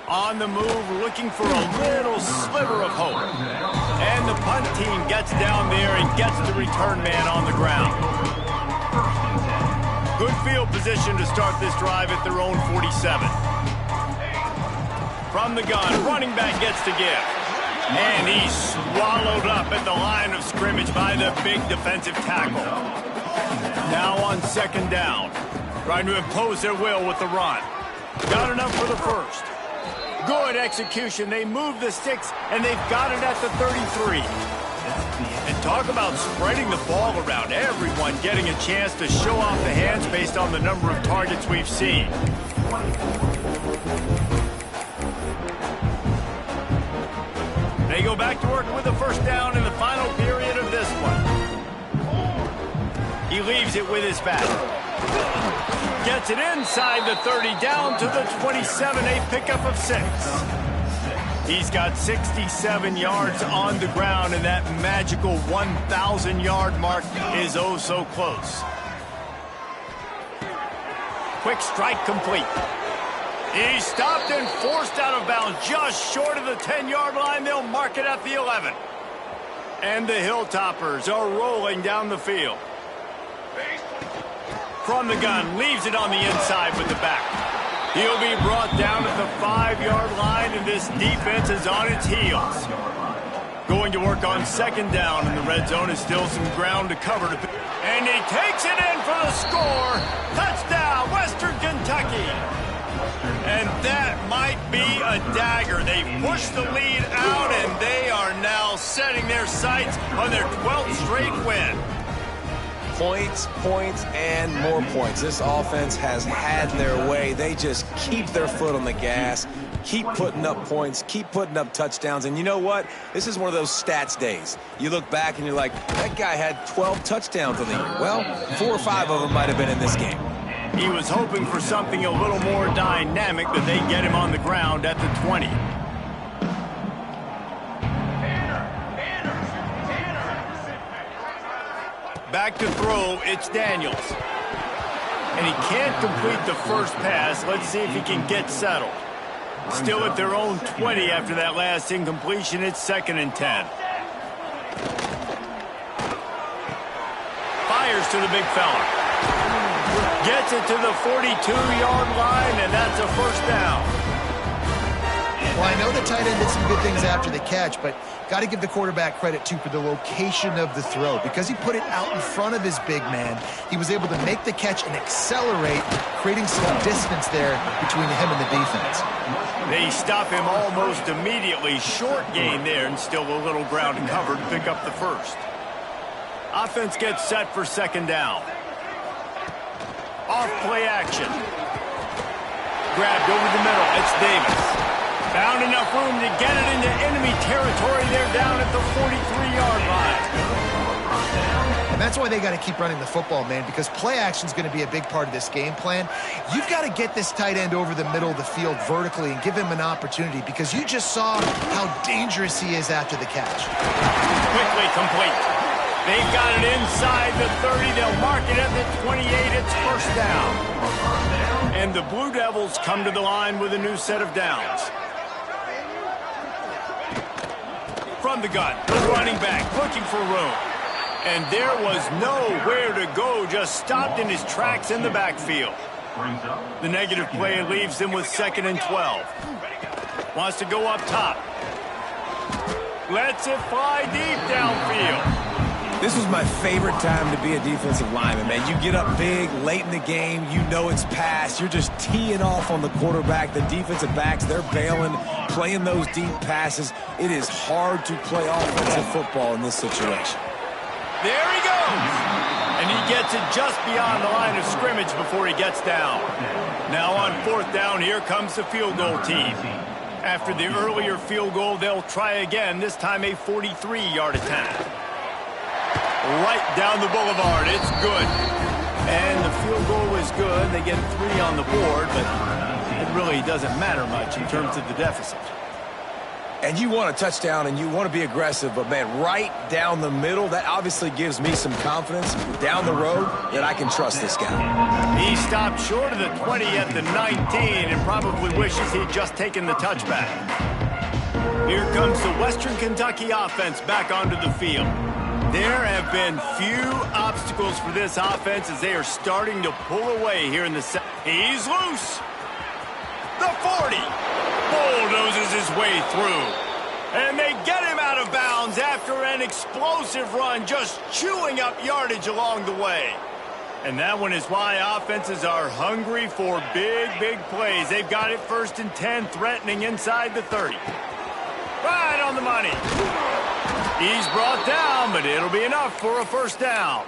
S1: On the move, looking for a little sliver of hope. And the punt team gets down there and gets the return man on the ground. Good field position to start this drive at their own 47. From the gun, running back gets to give. And he's swallowed up at the line of scrimmage by the big defensive tackle. Now on second down, trying to impose their will with the run. Got enough for the first. Good execution. They move the sticks, and they've got it at the 33. And talk about spreading the ball around. Everyone getting a chance to show off the hands based on the number of targets we've seen. They go back to work with the first down in the final period of this one. He leaves it with his back. Gets it inside the 30, down to the 27, a pickup of 6. He's got 67 yards on the ground, and that magical 1,000-yard mark is oh so close. Quick strike complete. He's stopped and forced out of bounds just short of the 10-yard line. They'll mark it at the 11. And the Hilltoppers are rolling down the field. From the gun, leaves it on the inside with the back. He'll be brought down at the 5-yard line, and this defense is on its heels. Going to work on second down, and the red zone is still some ground to cover. And he takes it in for the score. Touchdown, Western Kentucky. And that might be a dagger. They push the lead out, and they are now setting their sights on their 12th straight win.
S2: Points, points, and more points. This offense has had their way. They just keep their foot on the gas, keep putting up points, keep putting up touchdowns. And you know what? This is one of those stats days. You look back and you're like, that guy had 12 touchdowns on the year. Well, 4 or 5 of them might have been in this game.
S1: He was hoping for something a little more dynamic, but they get him on the ground at the 20. Back to throw, it's Daniels. And he can't complete the first pass. Let's see if he can get settled. Still at their own 20 after that last incompletion. It's 2nd and 10. Fires to the big fella. Gets it to the 42-yard line, and that's a first down.
S3: Well, I know the tight end did some good things after the catch, but got to give the quarterback credit, too, for the location of the throw. Because he put it out in front of his big man, he was able to make the catch and accelerate, creating some distance there between him and the defense.
S1: They stop him almost immediately. Short gain there, and still a little ground to cover to pick up the first. Offense gets set for second down. Off play action. Grabbed over the middle. It's Davis. Found enough room to get it into enemy territory. They're down at the 43-yard line.
S3: And that's why they got to keep running the football, man, because play action is going to be a big part of this game plan. You've got to get this tight end over the middle of the field vertically and give him an opportunity, because you just saw how dangerous he is after the catch.
S1: Quickly complete. They've got it inside the 30. They'll mark it at the 28. It's first down. And the Blue Devils come to the line with a new set of downs. From the gun, the running back looking for room. And there was nowhere to go, just stopped in his tracks in the backfield. The negative play leaves him with 2nd and 12. Wants to go up top. Lets it fly deep downfield.
S2: This was my favorite time to be a defensive lineman, man. You get up big, late in the game, you know it's past. You're just teeing off on the quarterback. The defensive backs, they're bailing, playing those deep passes. It is hard to play offensive football in this situation.
S1: There he goes. And he gets it just beyond the line of scrimmage before he gets down. Now on 4th down, here comes the field goal team. After the earlier field goal, they'll try again, this time a 43-yard attempt. Right down the boulevard. It's good. And the field goal is good. They get 3 on the board, but it really doesn't matter much in terms of the deficit.
S2: And you want a touchdown and you want to be aggressive, but, man, right down the middle, that obviously gives me some confidence down the road that I can trust this guy.
S1: He stopped short of the 20 at the 19 and probably wishes he'd just taken the touchback. Here comes the Western Kentucky offense back onto the field. There have been few obstacles for this offense as they are starting to pull away here in the second. He's loose. The 40. Bulldozes his way through. And they get him out of bounds after an explosive run, just chewing up yardage along the way. And that one is why offenses are hungry for big, big plays. They've got it 1st and 10, threatening inside the 30. Right on the money. He's brought down, but it'll be enough for a first down.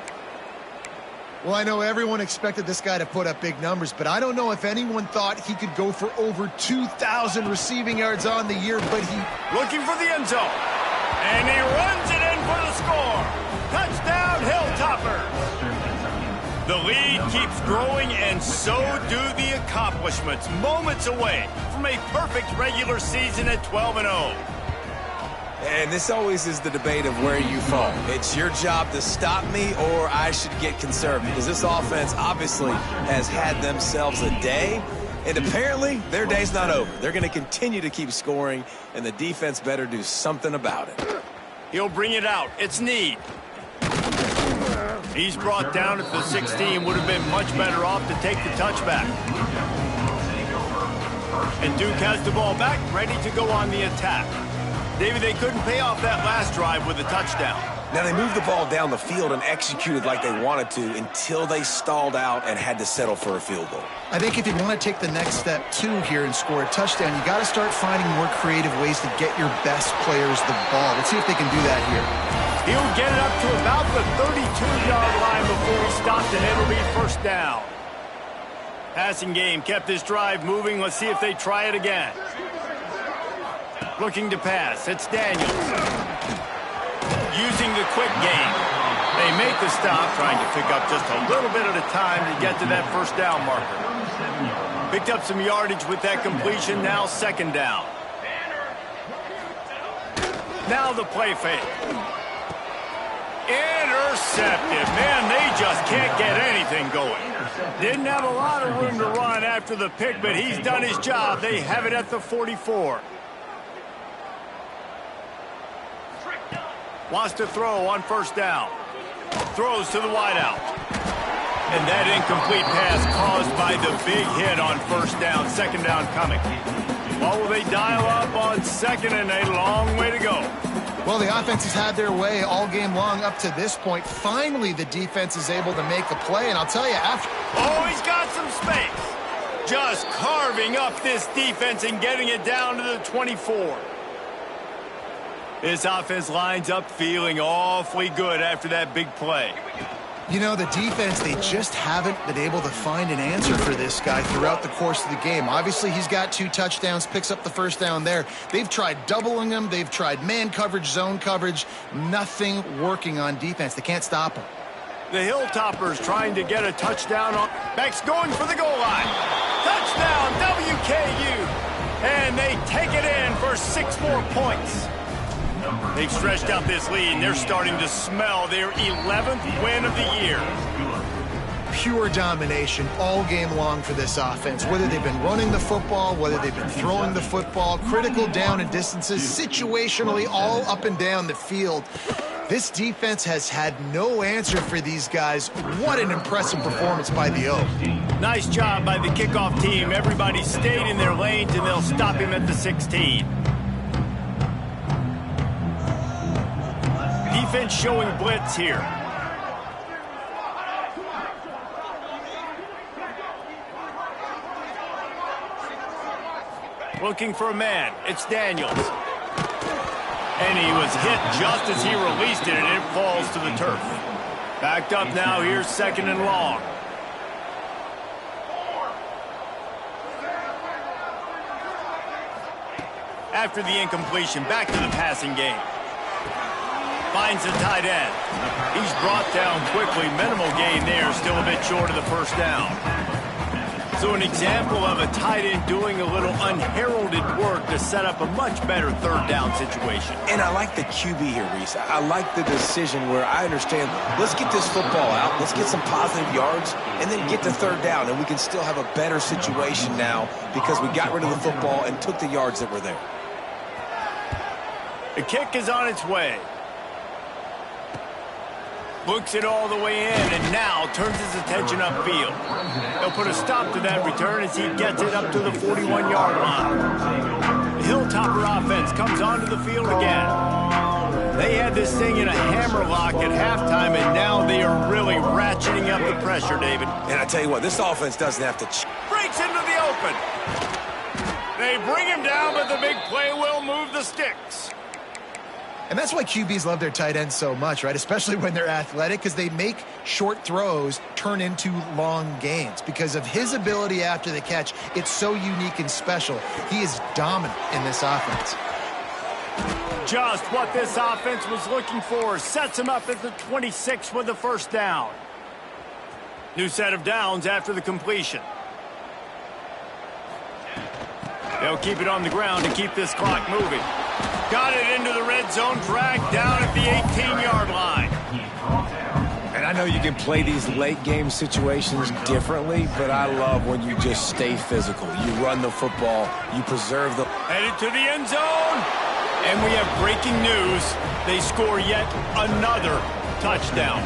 S3: Well, I know everyone expected this guy to put up big numbers, but I don't know if anyone thought he could go for over 2,000 receiving yards on the year, but he...
S1: Looking for the end zone. And he runs it in for the score. Touchdown, Hilltoppers. The lead keeps growing, and so do the accomplishments. Moments away from a perfect regular season at 12-0.
S2: And this always is the debate of where you fall. It's your job to stop me, or I should get conservative, because this offense obviously has had themselves a day, and apparently their day's not over. They're going to continue to keep scoring, and the defense better do something about it.
S1: He'll bring it out. It's Need. He's brought down at the 16. Would have been much better off to take the touchback. And Duke has the ball back, ready to go on the attack. David, they couldn't pay off that last drive with a touchdown.
S2: Now, they moved the ball down the field and executed like they wanted to until they stalled out and had to settle for a field goal.
S3: I think if you want to take the next step, too, here and score a touchdown, you got to start finding more creative ways to get your best players the ball. Let's see if they can do that here.
S1: He'll get it up to about the 32-yard line before he stopped, and it'll be first down. Passing game kept this drive moving. Let's see if they try it again. Looking to pass. It's Daniels. Using the quick game. They make the stop, trying to pick up just a little bit at a time to get to that first down marker. Picked up some yardage with that completion. Now second down. Now the play fake. Intercepted. Man, they just can't get anything going. Didn't have a lot of room to run after the pick, but he's done his job. They have it at the 44. Wants to throw on first down. Throws to the wideout. And that incomplete pass caused by the big hit on first down. Second down coming. What will they dial up on second, and a long way to go?
S3: Well, the offense has had their way all game long up to this point. Finally, the defense is able to make a play, and I'll tell you, after...
S1: Oh, he's got some space. Just carving up this defense and getting it down to the 24. This offense lines up feeling awfully good after that big play.
S3: You know, the defense, they just haven't been able to find an answer for this guy throughout the course of the game. Obviously, he's got 2 touchdowns, picks up the first down there. They've tried doubling him. They've tried man coverage, zone coverage. Nothing working on defense. They can't stop him.
S1: The Hilltoppers trying to get a touchdown. Beck's going for the goal line. Touchdown, WKU. And they take it in for 6 more points. They've stretched out this lead, and they're starting to smell their 11th win of the year.
S3: Pure domination all game long for this offense. Whether they've been running the football, whether they've been throwing the football, critical down and distances, situationally all up and down the field. This defense has had no answer for these guys. What an impressive performance by the O.
S1: Nice job by the kickoff team. Everybody stayed in their lanes, and they'll stop him at the 16. Defense showing blitz here. Looking for a man. It's Daniels. And he was hit just as he released it, and it falls to the turf. Backed up now. Here's second and long. After the incompletion, back to the passing game. Finds the tight end. He's brought down quickly. Minimal gain there. Still a bit short of the first down. So an example of a tight end doing a little unheralded work to set up a much better third down situation.
S2: And I like the QB here, Reese. I like the decision where I understand, let's get this football out, let's get some positive yards, and then get to third down, and we can still have a better situation now because we got rid of the football and took the yards that were there.
S1: The kick is on its way. Looks it all the way in, and now turns his attention upfield. He'll put a stop to that return as he gets it up to the 41-yard line. The Hilltopper offense comes onto the field again. They had this thing in a hammerlock at halftime, and now they are really ratcheting up the pressure, David.
S2: And I tell you what, this offense doesn't have to...
S1: Breaks into the open. They bring him down, but the big play will move the sticks.
S3: And that's why QBs love their tight ends so much, right? Especially when they're athletic, because they make short throws turn into long gains. Because of his ability after the catch, it's so unique and special. He is dominant in this offense.
S1: Just what this offense was looking for. Sets him up at the 26 with the first down. New set of downs after the completion. They'll keep it on the ground to keep this clock moving. Got it into the red zone, dragged down at the 18-yard line.
S2: And I know you can play these late-game situations differently, but I love when you just stay physical. You run the football, you preserve the...
S1: Headed to the end zone. And we have breaking news. They score yet another touchdown.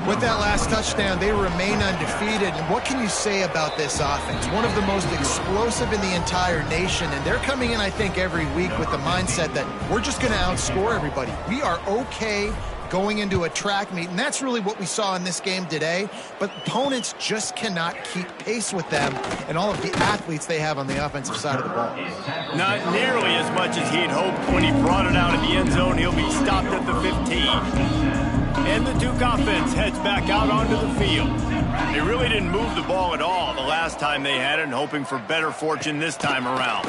S3: With that last touchdown, they remain undefeated. And what can you say about this offense? One of the most explosive in the entire nation. And they're coming in, I think, every week with the mindset that we're just going to outscore everybody. We are okay going into a track meet, and that's really what we saw in this game today. But opponents just cannot keep pace with them and all of the athletes they have on the offensive side of the ball.
S1: Not nearly as much as he'd hoped when he brought it out of the end zone. He'll be stopped at the 15. And the Duke offense heads back out onto the field. They really didn't move the ball at all the last time they had it, and hoping for better fortune this time around.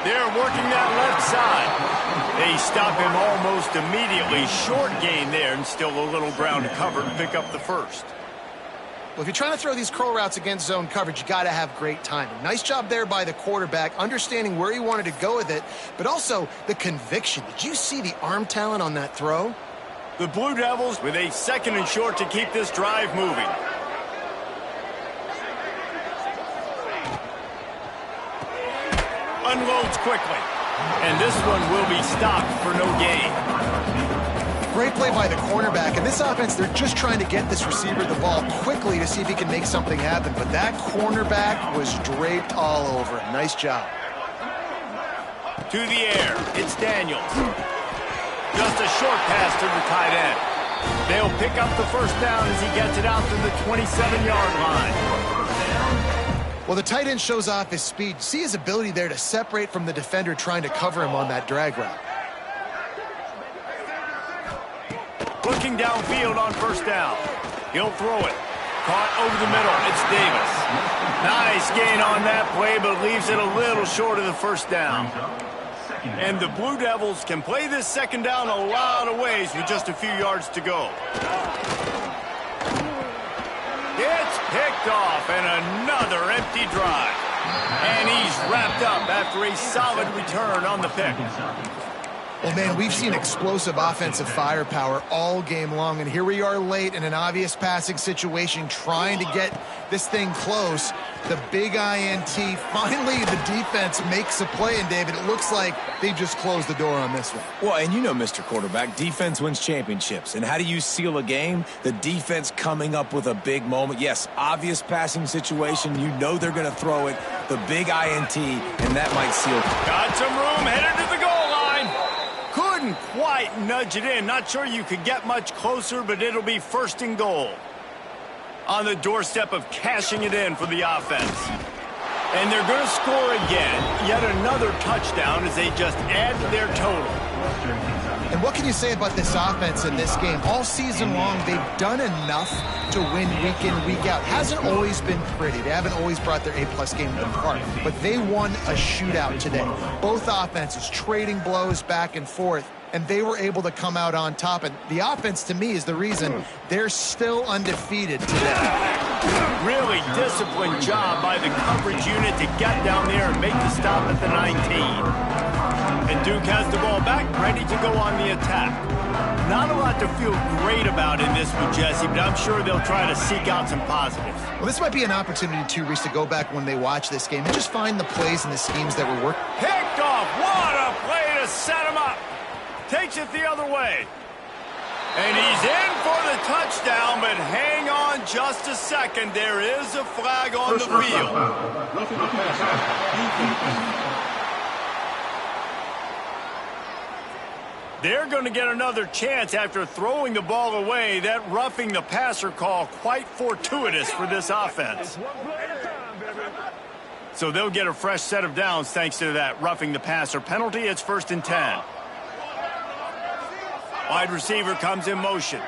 S1: They're working that left side. They stop him almost immediately. Short gain there, and still a little ground to cover to pick up the first.
S3: Well, if you're trying to throw these curl routes against zone coverage, you got to have great timing. Nice job there by the quarterback, understanding where he wanted to go with it, but also the conviction. Did you see the arm talent on that throw?
S1: The Blue Devils with a 2nd and short to keep this drive moving. Unloads quickly. And this one will be stopped for no gain.
S3: Great play by the cornerback. And this offense, they're just trying to get this receiver the ball quickly to see if he can make something happen. But that cornerback was draped all over him. Nice job.
S1: To the air. It's Daniels. Just a short pass to the tight end. They'll pick up the first down as he gets it out to the 27-yard line.
S3: Well, the tight end shows off his speed. See his ability there to separate from the defender trying to cover him on that drag route.
S1: Looking downfield on first down. He'll throw it. Caught over the middle. It's Davis. Nice gain on that play, but leaves it a little short of the first down. And the Blue Devils can play this second down a lot of ways with just a few yards to go. It's picked off, and another empty drive. And he's wrapped up after a solid return on the pick.
S3: Well, man, we've seen explosive offensive firepower all game long, and here we are late in an obvious passing situation trying to get this thing close. The big INT, finally the defense makes a play, and David, it looks like they just closed the door on this one.
S2: Well, and you know, Mr. Quarterback, defense wins championships. And how do you seal a game? The defense coming up with a big moment. Yes, obvious passing situation. You know they're going to throw it. The big INT, and that might seal it.
S1: Got some room, headed to the goal line. Couldn't quite nudge it in. Not sure you could get much closer, but it'll be 1st and goal. On the doorstep of cashing it in for the offense. And they're going to score again. Yet another touchdown as they just add to their total.
S3: And what can you say about this offense in this game? All season long, they've done enough to win week in, week out. Hasn't always been pretty. They haven't always brought their A-plus game to the park. But they won a shootout today. Both offenses trading blows back and forth. And they were able to come out on top. And the offense, to me, is the reason they're still undefeated today.
S1: Really disciplined job by the coverage unit to get down there and make the stop at the 19. And Duke has the ball back, ready to go on the attack. Not a lot to feel great about in this one, Jesse, but I'm sure they'll try to seek out some positives.
S3: Well, this might be an opportunity, too, Reese, to go back when they watch this game and just find the plays and the schemes that were working.
S1: Picked off. What a play to set him up. Takes it the other way. And he's in for the touchdown, but hang on just a second. There is a flag on the field. They're going to get another chance after throwing the ball away. That roughing the passer call quite fortuitous for this offense. So they'll get a fresh set of downs thanks to that roughing the passer penalty. It's 1st and 10. Wide receiver comes in motion.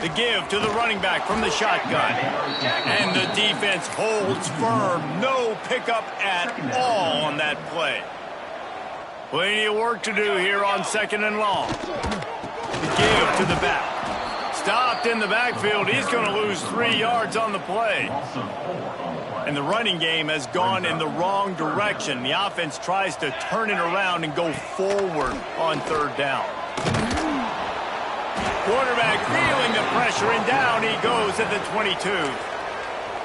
S1: The give to the running back from the shotgun. And the defense holds firm. No pickup at all on that play. Plenty of work to do here on 2nd and long. The give to the back. Stopped in the backfield. He's going to lose 3 yards on the play. And the running game has gone in the wrong direction. The offense tries to turn it around and go forward on 3rd down. Quarterback feeling the pressure, and down he goes at the 22.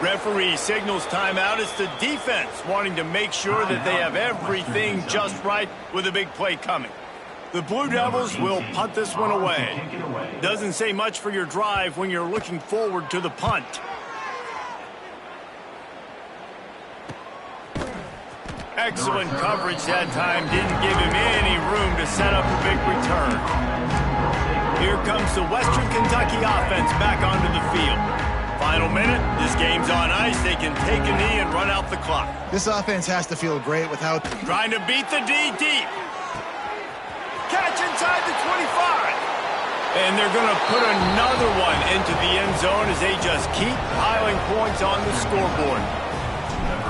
S1: Referee signals timeout. It's the defense wanting to make sure that they have everything just right with a big play coming. The Blue Devils will punt this one away. Doesn't say much for your drive when you're looking forward to the punt. Excellent coverage that time. Didn't give him any room to set up a big return. Here comes the Western Kentucky offense back onto the field. Final minute. This game's on ice. They can take a knee and run out the clock.
S3: This offense has to feel great without...
S1: Trying to beat the D deep. Catch inside the 25. And they're going to put another one into the end zone as they just keep piling points on the scoreboard.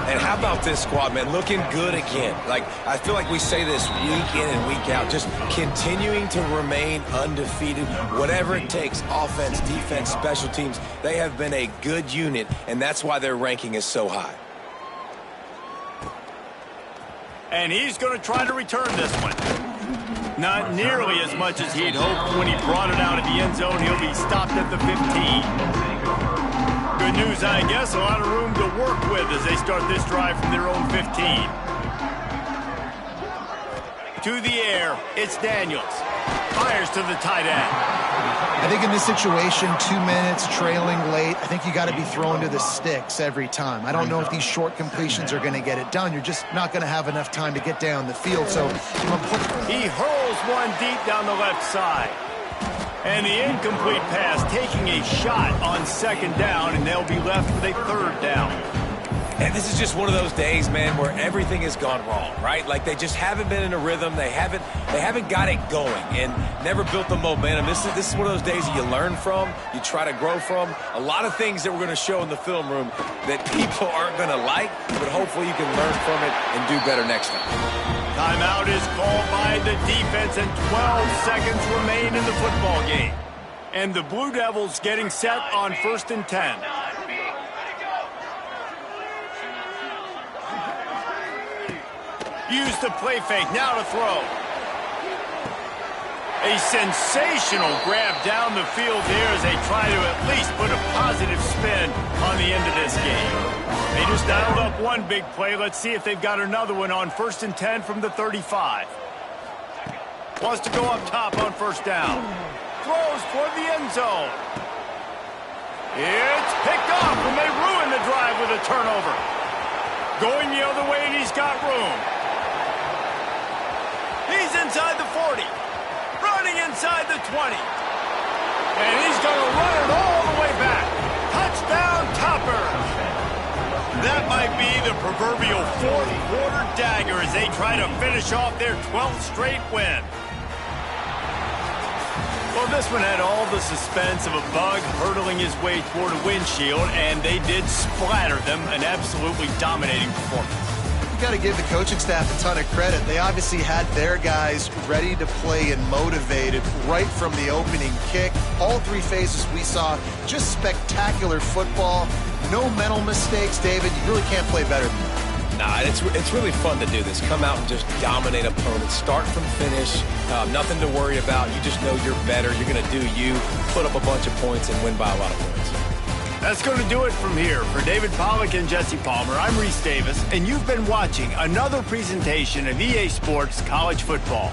S2: And how about this squad, man? Looking good again. Like, I feel like we say this week in and week out, just continuing to remain undefeated, whatever it takes, offense, defense, special teams. They have been a good unit, and that's why their ranking is so high.
S1: And he's going to try to return this one. Not nearly as much as he'd hoped when he brought it out of the end zone. He'll be stopped at the 15. Good news, I guess. A lot of room to work with as they start this drive from their own 15. To the air, it's Daniels. Fires to the tight end.
S3: I think in this situation, 2 minutes, trailing late, I think you got to be thrown to the sticks every time. I don't know if these short completions are going to get it done. You're just not going to have enough time to get down the field. So
S1: he hurls one deep down the left side. And the incomplete pass taking a shot on second down, and they'll be left with a third down.
S2: And this is just one of those days, man, where everything has gone wrong, right? Like they just haven't been in a rhythm. They haven't got it going and never built the momentum. This is one of those days that you learn from, you try to grow from. A lot of things that we're going to show in the film room that people aren't going to like, but hopefully you can learn from it and do better next time.
S1: Timeout is called by the defense, and 12 seconds remain in the football game. And the Blue Devils getting set on 1st and 10. Use the play fake, now to throw. A sensational grab down the field there as they try to at least put a positive spin on the end of this game. They just dialed up one big play. Let's see if they've got another one on 1st and 10 from the 35. Wants to go up top on 1st down. Throws toward the end zone. It's picked off, and they ruin the drive with a turnover. Going the other way, and he's got room. He's inside the 40. Running inside the 20. And he's going to run it all the way back. Touchdown, Topper. That might be the proverbial fourth-quarter dagger as they try to finish off their 12th straight win. Well, this one had all the suspense of a bug hurtling his way toward a windshield, and they did splatter them, an absolutely dominating performance.
S3: Got to give the coaching staff a ton of credit. They obviously had their guys ready to play and motivated right from the opening kick. All three phases we saw, just spectacular football. No mental mistakes, David. You really can't play better than that.
S2: Nah, it's really fun to do this. Come out and just dominate opponents. Start from finish. Nothing to worry about. You just know you're better. You're going to do you, put up a bunch of points, and win by a lot of points.
S1: That's going to do it from here. For David Pollack and Jesse Palmer, I'm Reese Davis, and you've been watching another presentation of EA Sports College Football.